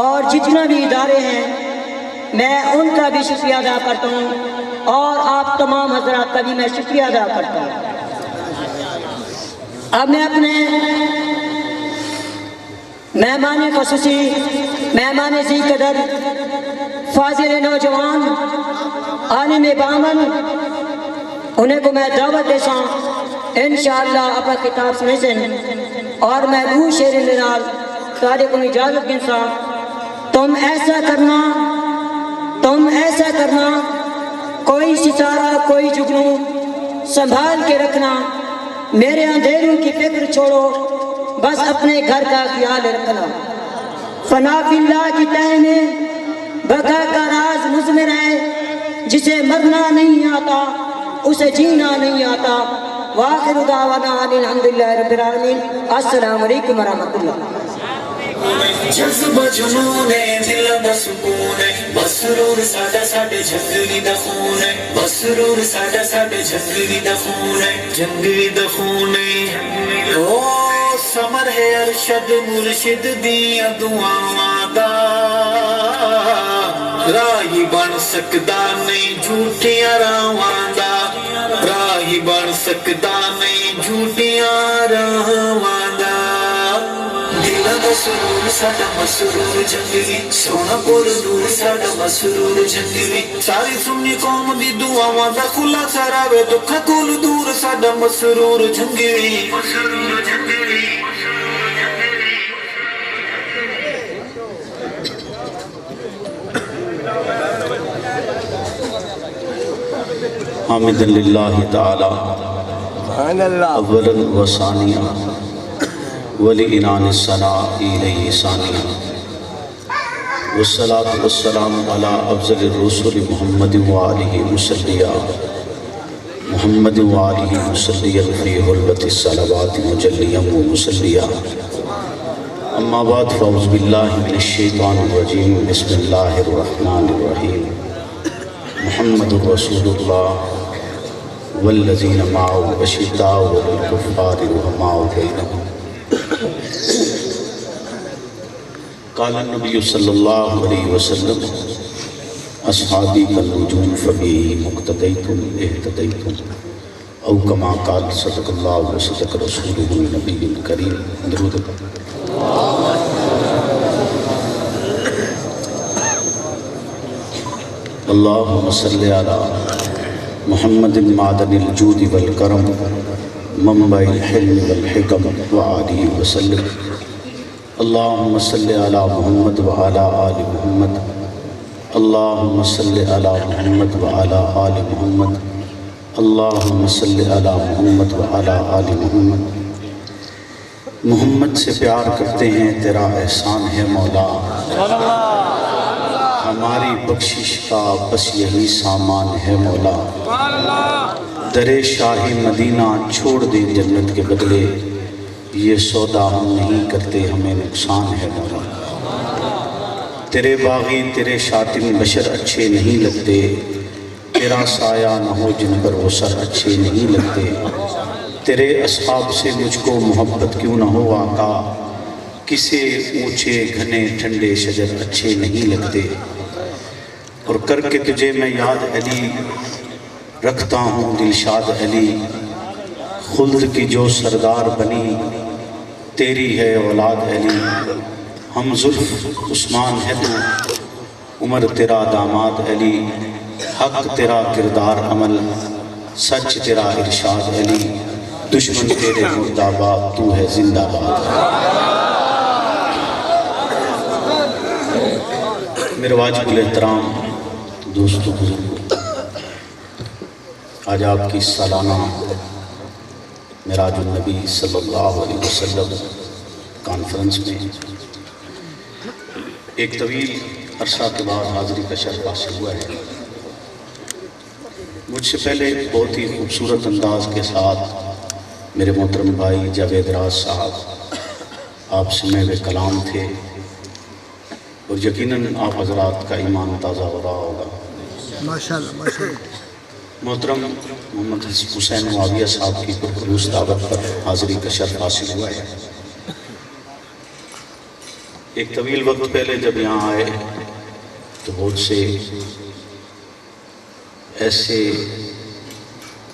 اور جتنا بھی ادارے ہیں میں ان کا بھی شکریہ ادا کرتا ہوں، اور آپ تمام حضرات کا بھی میں شکریہ ادا کرتا ہوں۔ اب میں اپنے مہمان خصوصی، مہمان ذی قدر، فاضل نوجوان، عالم بامن، انہیں کو میں دعوت دیتا ہوں انشاءاللہ اپنا کتاب سنے سے، اور میں وہ شیر لنال سارے کو اجازت گنسا۔ تم ایسا کرنا کوئی ستارہ کوئی جگنو سنبھال کے رکھنا، میرے اندھیروں کی فکر چھوڑو بس اپنے گھر کا خیال رکھنا، فنا فی اللہ کی تہ میں بقا کا راز مضمر ہے، جسے مرنا نہیں آتا اسے جینا نہیں آتا۔ وآخر دعوانا الحمدللہ رب العالمین۔ السلام علیکم ورحمۃ اللہ۔ جذبہ جنون ہے، دل دا سکون ہے، مسرور ساڈا ساڈے جنگلی دا خون ہے، مسرور ساڈا ساڈے جنگلی دا خون ہے، جنگلی دا خون ہے۔ او سمر ہے ارشد مرشد دیاں دعاواں دا، راہی بن سکدا نہیں جھوٹیاں راواں دا، راہی بن سکدا نہیں جھوٹیاں راواں دا۔ مسرور ساڈا مسرور جنگلی، سونا بول نور ساڈا مسرور جنگلی، ساری سنی قوم دی دعاواں دا خلاصہ راوے دکھاں کول دور ساڈا مسرور جنگلی، مسرور جنگلی۔ حامد للہ تعالی اولا و ثانیہ ولعنان الثناء الیہ ثانیہ والصلاة والسلام علی افضل الرسل محمد وآلہ مسلیہ محمد وآلہ مسلیہ فی حلوۃ الصلوات مجلیہ و مسلیہ اما بعد فاعوذ باللہ من الشیطان الرجیم بسم اللہ الرحمن الرحیم محمد رسول اللہ والذین معه اشداء علی الکفار رحماء بینہم قال النبی صلی اللہ علیہ وسلم اصحابی کالنجوم فبی مقتدیتم اہتدیتم او کما قال صدق اللہ و صدق رسولہ النبی الکریم درود اللہم صلی علی محمد معدن الجود والکرم منبع الحلم والحکم وآلہ وسلم اللہم صلی علی محمد وعلی آل محمد اللہم صلی علی محمد وعلی آل محمد اللہم صلی علی محمد وعلی آل محمد محمد سے پیار کرتے ہیں تیرا احسان ہے مولا ہماری بخشش کا بس یہی سامان ہے مولا در شاہی مدینہ چھوڑ دے جنت کے بدلے یہ سودا ہم نہیں کرتے ہمیں نقصان ہے مولا تیرے باغی تیرے شاطن بشر اچھے نہیں لگتے تیرا سایہ نہ ہو جن پر وہ سر اچھے نہیں لگتے تیرے اصحاب سے مجھ کو محبت کیوں نہ ہو آقا کسے اونچے گھنے ٹھنڈے شجر اچھے نہیں لگتے اور کر کے تجھے میں یاد علی رکھتا ہوں دلشاد علی خلد کی جو سردار بنی تیری ہے اولاد علی ہم زلف عثمان ہے تو عمر تیرا داماد علی حق تیرا کردار عمل سچ تیرا ارشاد علی دشمن تیرے مرد آباد تو ہے زندہ باد میرے واجب الاحترام دوستو بزرگو آج آپ کی سالانہ معراج النبی صلی اللہ علیہ وسلم کانفرنس میں ایک طویل عرصہ کے بعد حاضری کا شرف حاصل ہوا ہے مجھ سے پہلے بہت ہی خوبصورت انداز کے ساتھ میرے محترم بھائی جاوید راز صاحب آپ سمے میں کلام تھے اور یقیناً آپ حضرات کا ایمان تازہ ہو رہا ہوگا ماشاءاللہ محترم محمد حسین معاویہ صاحب کی پرخلوص دعوت پر حاضری کا شرف حاصل ہوا ہے ایک طویل وقت پہلے جب یہاں آئے تو بہت سے ایسے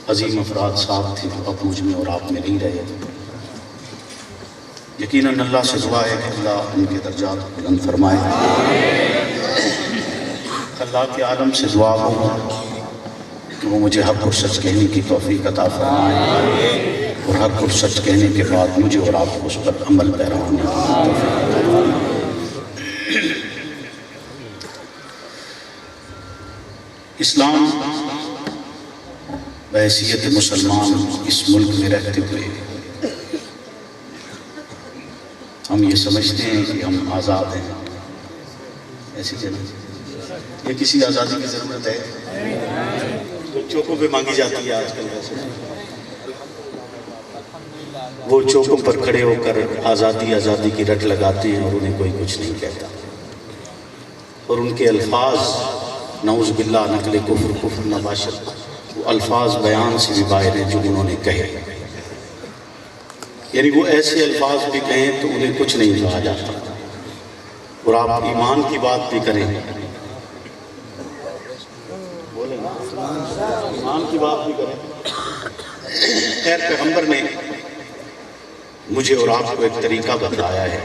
عظیم افراد صاحب تھے جو اب مجھ میں اور آپ میں نہیں رہے یقیناً اللہ سے دعا ہے کہ اللہ ان کے درجات کو بلند فرمائے اللہ کے عالم سے دعا ہو کہ وہ مجھے حق اور سچ کہنے کی توفیق عطا فرمائے اور حق اور سچ کہنے کے بعد مجھے اور آپ کو اس پر عمل پیرا ہونے کی توفیق عطا فرمائے اسلام بحیثیت مسلمان اس ملک میں رہتے ہوئے ہم یہ سمجھتے ہیں کہ ہم آزاد ہیں ایسی جنت یہ کسی آزادی کی ضرورت ہے جو چوکوں پہ مانگی جاتی ہے آج کل ویسے وہ چوکوں پر کھڑے ہو کر آزادی آزادی کی رٹ لگاتے ہیں اور انہیں کوئی کچھ نہیں کہتا اور ان کے الفاظ نعوذ باللہ نقل کفر کفر نباشت وہ الفاظ بیان سے بھی باہر ہیں جو انہوں نے کہے یعنی وہ ایسے الفاظ بھی کہیں تو انہیں کچھ نہیں کہا جاتا اور آپ ایمان کی بات بھی کریں بولیں ایمان کی بات بھی کریں خیر پیغمبر نے مجھے اور آپ کو ایک طریقہ بتایا ہے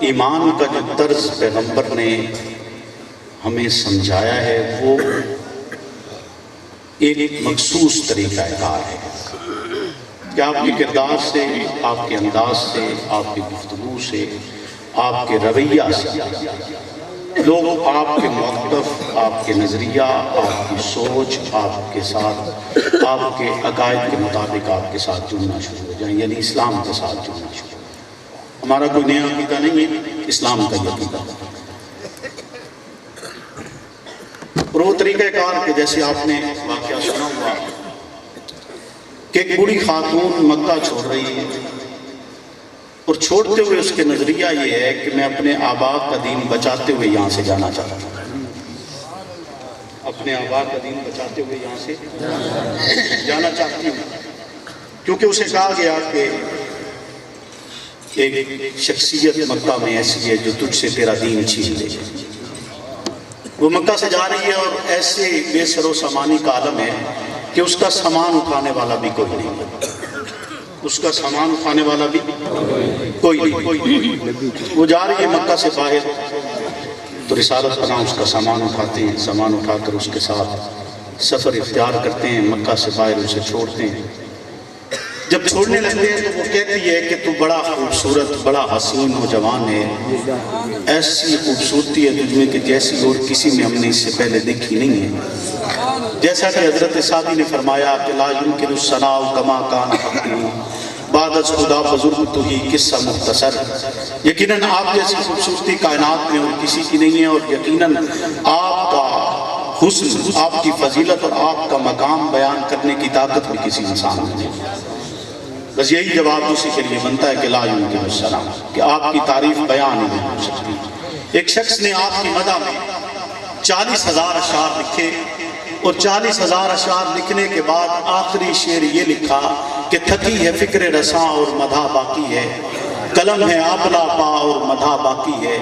ایمان کا جو طرز پیغمبر نے ہمیں سمجھایا ہے وہ ایک مخصوص طریقہ کار ہے کہ آپ کے کردار سے آپ کے انداز سے آپ کی گفتگو سے آپ کے رویہ سے لوگ آپ کے موقف، آپ کے نظریہ، آپ کی سوچ، آپ کے ساتھ، آپ کے عقائد کے مطابق آپ کے ساتھ جڑنا شروع ہو جائیں، یعنی اسلام کے ساتھ جڑنا شروع ہو جائیں۔ ہمارا کوئی نیا عقیدہ نہیں ہے، اسلام کا یہ عقیدہ۔ اور وہ طریقہ کار کہ جیسے آپ نے واقعہ سنا ہوا کہ ایک بوڑھی خاتون مکہ چھوڑ رہی ہے، اور چھوڑتے ہوئے اس کے نظریہ یہ ہے کہ میں اپنے آبا کا دین بچاتے ہوئے یہاں سے جانا چاہتا ہوں، اپنے آبا کا دین بچاتے ہوئے یہاں سے جانا چاہتی ہوں، کیونکہ اسے کہا گیا کہ ایک شخصیت مکہ میں ایسی ہے جو تجھ سے تیرا دین چھین لے۔ وہ مکہ سے جا رہی ہے اور ایسے بے سر و سامانی کا عالم ہے کہ اس کا سامان اٹھانے والا بھی کوئی نہیں ہے، اس کا سامان اٹھانے والا بھی کوئی نہیں۔ وہ جا رہی ہے مکہ سے باہر، تو رسالت پناہ اس کا سامان اٹھاتے ہیں، سامان اٹھا کر اس کے ساتھ سفر اختیار کرتے ہیں، مکہ سے باہر اسے چھوڑتے ہیں۔ جب چھوڑنے لگتے ہیں تو وہ کہتی ہے کہ تو بڑا خوبصورت، بڑا حسین نوجوان ہے، ایسی خوبصورتی ہے تجھ میں کہ جیسی اور کسی میں ہم نے اس سے پہلے دیکھی نہیں ہے۔ جیسا کہ حضرت سعدی نے فرمایا کہ لا یمکن الثناء کما کان حقہ، بعد از خدا بزرگ تو ہی قصہ مختصر۔ یقیناً آپ جیسی خوبصورتی کائنات میں اور کسی کی نہیں ہے، اور یقیناً آپ کا حسن، آپ کی فضیلت اور آپ کا مقام بیان کرنے کی طاقت بھی کسی انسان میں نہیں۔ بس یہی جواب اسی کے لیے بنتا ہے کہ لا یمکن الثناء، کہ آپ کی تعریف بیان ہی نہیں ہو سکتی۔ ایک شخص نے آپ کی مدح میں 40,000 اشعار لکھے، اور 40,000 اشعار لکھنے کے بعد آخری شعر یہ لکھا کہ تھکی ہے فکر رساں اور مدح باقی ہے، قلم ہے آبلا پا اور مدح باقی ہے،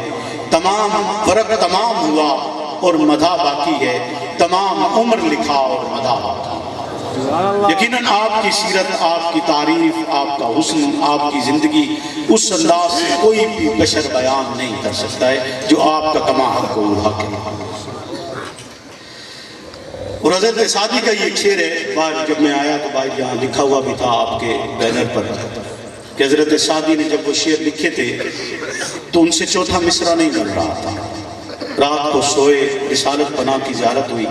تمام ورق تمام ہوا اور مدح باقی ہے، تمام عمر لکھا اور مدح باقی ہے۔ یقیناً آپ کی سیرت، آپ کی تعریف، آپ کا حسن، آپ کی زندگی اس انداز سے کوئی بھی بشر بیان نہیں کر سکتا ہے جو آپ کا کما حق و حق ہے۔ اور حضرت سعدی کا یہ شعر ہے، بعد جب میں آیا تو بھائی یہاں لکھا ہوا بھی تھا آپ کے بینر پر کہ حضرت سعدی نے جب وہ شعر لکھے تھے تو ان سے چوتھا مصرع نہیں بن رہا تھا۔ رات کو سوئے، رسالت پناہ کی زیارت ہوئی،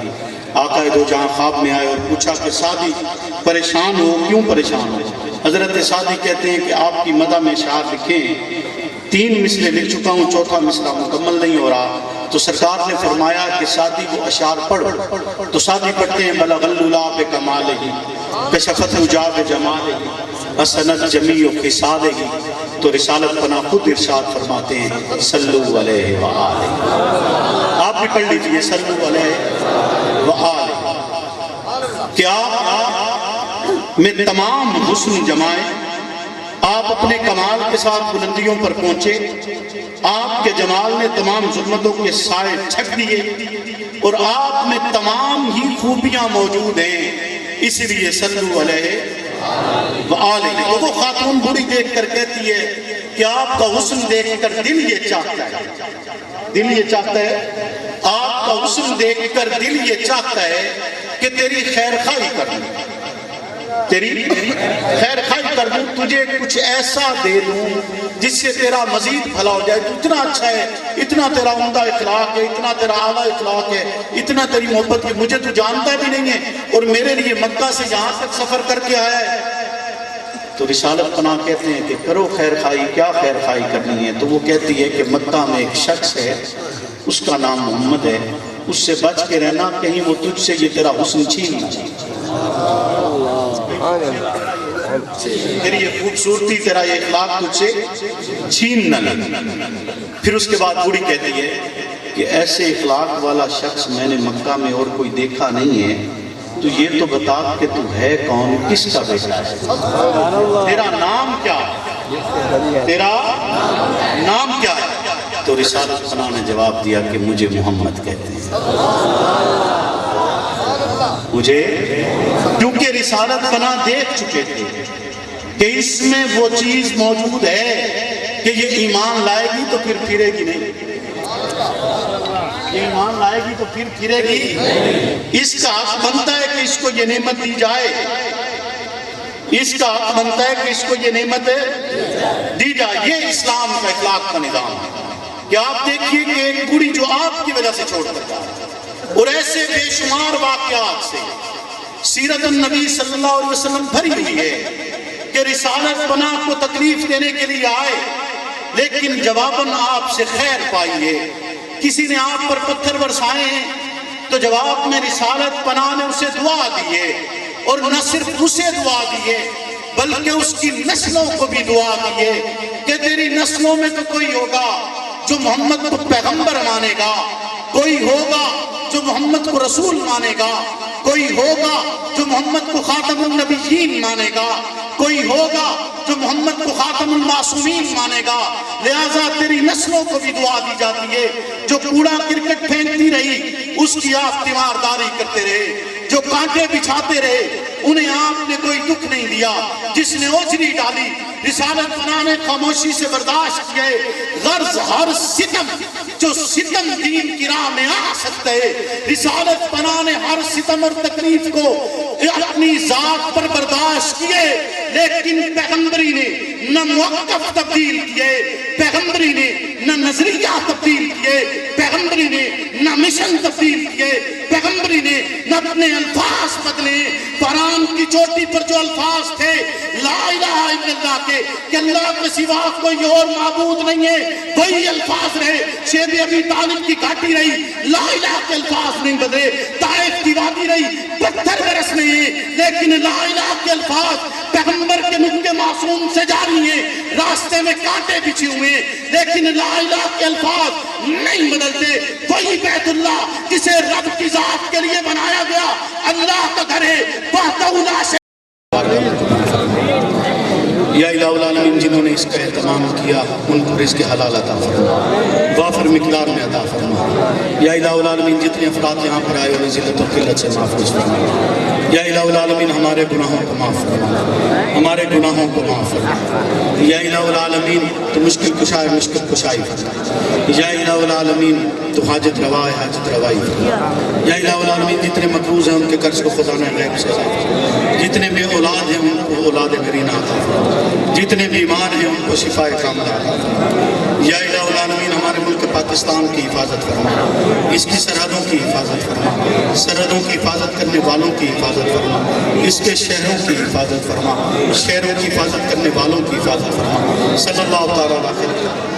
آقا دو جہاں خواب میں آئے اور پوچھا کہ سعدی پریشان ہو، کیوں پریشان ہو؟ حضرت سعدی کہتے ہیں کہ آپ کی مدح میں اشعار لکھے ہیں، 3 مصرے لکھ چکا ہوں، چوتھا مصرع مکمل نہیں ہو رہا۔ تو سرکار نے فرمایا کہ سعدی وہ اشعار پڑھ، تو سعدی پڑھتے ہیں بلغ اللُّلا بکمالہ کشفت حجاب جمالہ حسنت جمیع خصالہ۔ تو رسالت پناہ خود ارشاد فرماتے ہیں صلو علیہ وآلہ۔ آپ بھی پڑھ لیجئے صلو علیہ وآلہ، کہ آپ میں تمام حسن جمائیں، آپ اپنے کمال کے ساتھ بلندیوں پر پہنچے، آپ کے جمال نے تمام ظلمتوں کے سائے چھک دیے، اور آپ میں تمام ہی خوبیاں موجود ہیں، اس لیے صلو علیہ وآلہ۔ تو وہ خاتون بوڑھی دیکھ کر کہتی ہے کہ آپ کا حسن دیکھ کر دل یہ چاہتا ہے، دل یہ چاہتا ہے، آپ کا حسن دیکھ کر دل یہ چاہتا ہے کہ تیری خیر خواہی کر دوں، تیری خیر خواہی کر دوں، تجھے کچھ ایسا دے دوں جس سے تیرا مزید بھلا ہو جائے۔ تو اتنا اچھا ہے، اتنا تیرا عمدہ اخلاق ہے، اتنا تیرا اعلیٰ اخلاق ہے، اتنا تیری محبت ہے، مجھے تو جانتا بھی نہیں ہے اور میرے لیے مکہ سے یہاں تک سفر کر کے آیا ہے۔ تو رسالت پناہ کہتے ہیں کہ کرو خیر خواہی، کیا خیر خواہی کرنی ہے؟ تو وہ کہتی ہے کہ مکہ میں ایک شخص ہے، اس کا نام محمد ہے، اس سے بچ کے رہنا، کہیں وہ تجھ سے یہ تیرا حسن چھین نہ جائے، تیری یہ خوبصورتی، تیرا یہ اخلاق تجھ سے چھین نہ لے۔ پھر اس کے بعد بوڑھی کہتی ہے کہ ایسے اخلاق والا شخص میں نے مکہ میں اور کوئی دیکھا نہیں ہے، تو یہ تو بتا کہ تو ہے کون، کس کا بیٹا ہے، تیرا نام کیا ہے، تیرا نام کیا ہے؟ تو رسالت پناہ نے جواب دیا کہ مجھے محمد کہتے ہیں، مجھے، کیونکہ رسالت پناہ دیکھ چکے تھے کہ اس میں وہ چیز موجود ہے کہ یہ ایمان لائے گی تو پھر پھرے گی نہیں، یہ ایمان لائے گی تو پھر پھرے گی، اس کا حق بنتا ہے کہ اس کو یہ نعمت دی جائے، اس کا حق بنتا ہے کہ اس کو یہ نعمت دی جائے۔ یہ اسلام کا اخلاق کا نظام ہے۔ کہ آپ دیکھیے کہ ایک بوڑھی جو آپ کی وجہ سے چھوڑ کر جائے، اور ایسے بے شمار واقعات سے سیرت النبی صلی اللہ علیہ وسلم بھری ہوئی ہے کہ رسالت پناہ کو تکلیف دینے کے لیے آئے، لیکن جواباً آپ سے خیر پائی ہے۔ کسی نے آپ پر پتھر برسائے ہیں تو جواب میں رسالت پناہ نے اسے دعا دی ہے، اور نہ صرف اسے دعا دی ہے بلکہ اس کی نسلوں کو بھی دعا دی ہے کہ تیری نسلوں میں تو کوئی ہوگا جو محمد کو پیغمبر مانے گا، کوئی ہوگا جو محمد کو رسول مانے گا، کوئی ہوگا جو محمد کو خاتم النبیین مانے گا، کوئی ہوگا جو محمد کو خاتم المعصومین مانے گا۔ لہٰذا تیری نسلوں کو بھی دعا دی جاتی ہے، جو کوڑا کرکٹ پھینکتی رہی اس کی آپ تیمارداری کرتے رہے، جو کانٹے بچھاتے رہے انہیں آپ نے کوئی دکھ نہیں دیا، جس نے اوجری ڈالی رسالت پناہ نے خاموشی سے برداشت کیے۔ غرض ہر ستم جو ستم دین کی راہ میں آ سکتا ہے، رسالت پناہ نے ہر ستم اور تکلیف کو اپنی ذات پر برداشت کیے، لیکن پیغمبری نے نہ موقف تبدیل کیے، پیغمبری نے نہ نظریہ تبدیل کیے، پیغمبری نے نہ مشن تبدیل کیے، پیغمبری نے نہ اپنے الفاظ بدلے۔ قرآن کی چوٹی پر جو الفاظ تھے لا الہ الا اللہ کے، کہ اللہ کے سوا کوئی اور معبود نہیں ہے، وہی الفاظ رہے۔ شیب ابی طالب کی گھاٹی رہی، لا الہ کے الفاظ نہیں بدلے۔ طائف کی وادی رہی، پتھر برس نہیں ہے، لیکن لا الہ کے الفاظ پیغمبر کے منہ کے معصوم سے جاری ہیں۔ راستے میں کانٹے بچھے ہوئے ہیں، لیکن لا الہ کے الفاظ نہیں بدلتے۔ وہی بیت اللہ جسے رب کی ذات کے لیے بنایا گیا، اللہ کا گھر ہے، وحدہ لا شریک۔ یا الہ العالمین، جنہوں نے اس کا اہتمام کیا ان کو رزق حلال عطا فرما، وافر مقدار میں عطا فرما۔ یا الہ العالمین، جتنے افراد یہاں پر آئے انہیں ذلت و قلت سے محفوظ فرما۔ یا الہ العالمین، ہمارے گناہوں کو معاف فرما، ہمارے گناہوں کو معاف فرما۔ یا الہ العالمین، تو مشکل کشا ہے، مشکل کشائی فرما۔ یا الہ العالمین، تو حاجت روا ہے، حاجت روائی فرما۔ یا الہ العالمین، جتنے مقروض ہیں ان کے قرض کو خزانہ غیب سے عطا فرما، جتنے بے اولاد ہیں ان کو اولاد نرینہ عطا فرما، جتنے بیمار ہیں ان کو شفاء کاملہ عطا فرما۔ یا الہ العالمین، ہمارے ملک پاکستان کی حفاظت فرما، اس کی سرحدوں کی حفاظت فرما، سرحدوں کی حفاظت کرنے والوں کی حفاظت فرما، اس کے شہروں کی حفاظت فرما، شہروں کی حفاظت کرنے والوں کی حفاظت فرما۔ صلی اللہ تعالیٰ علیہ وسلم۔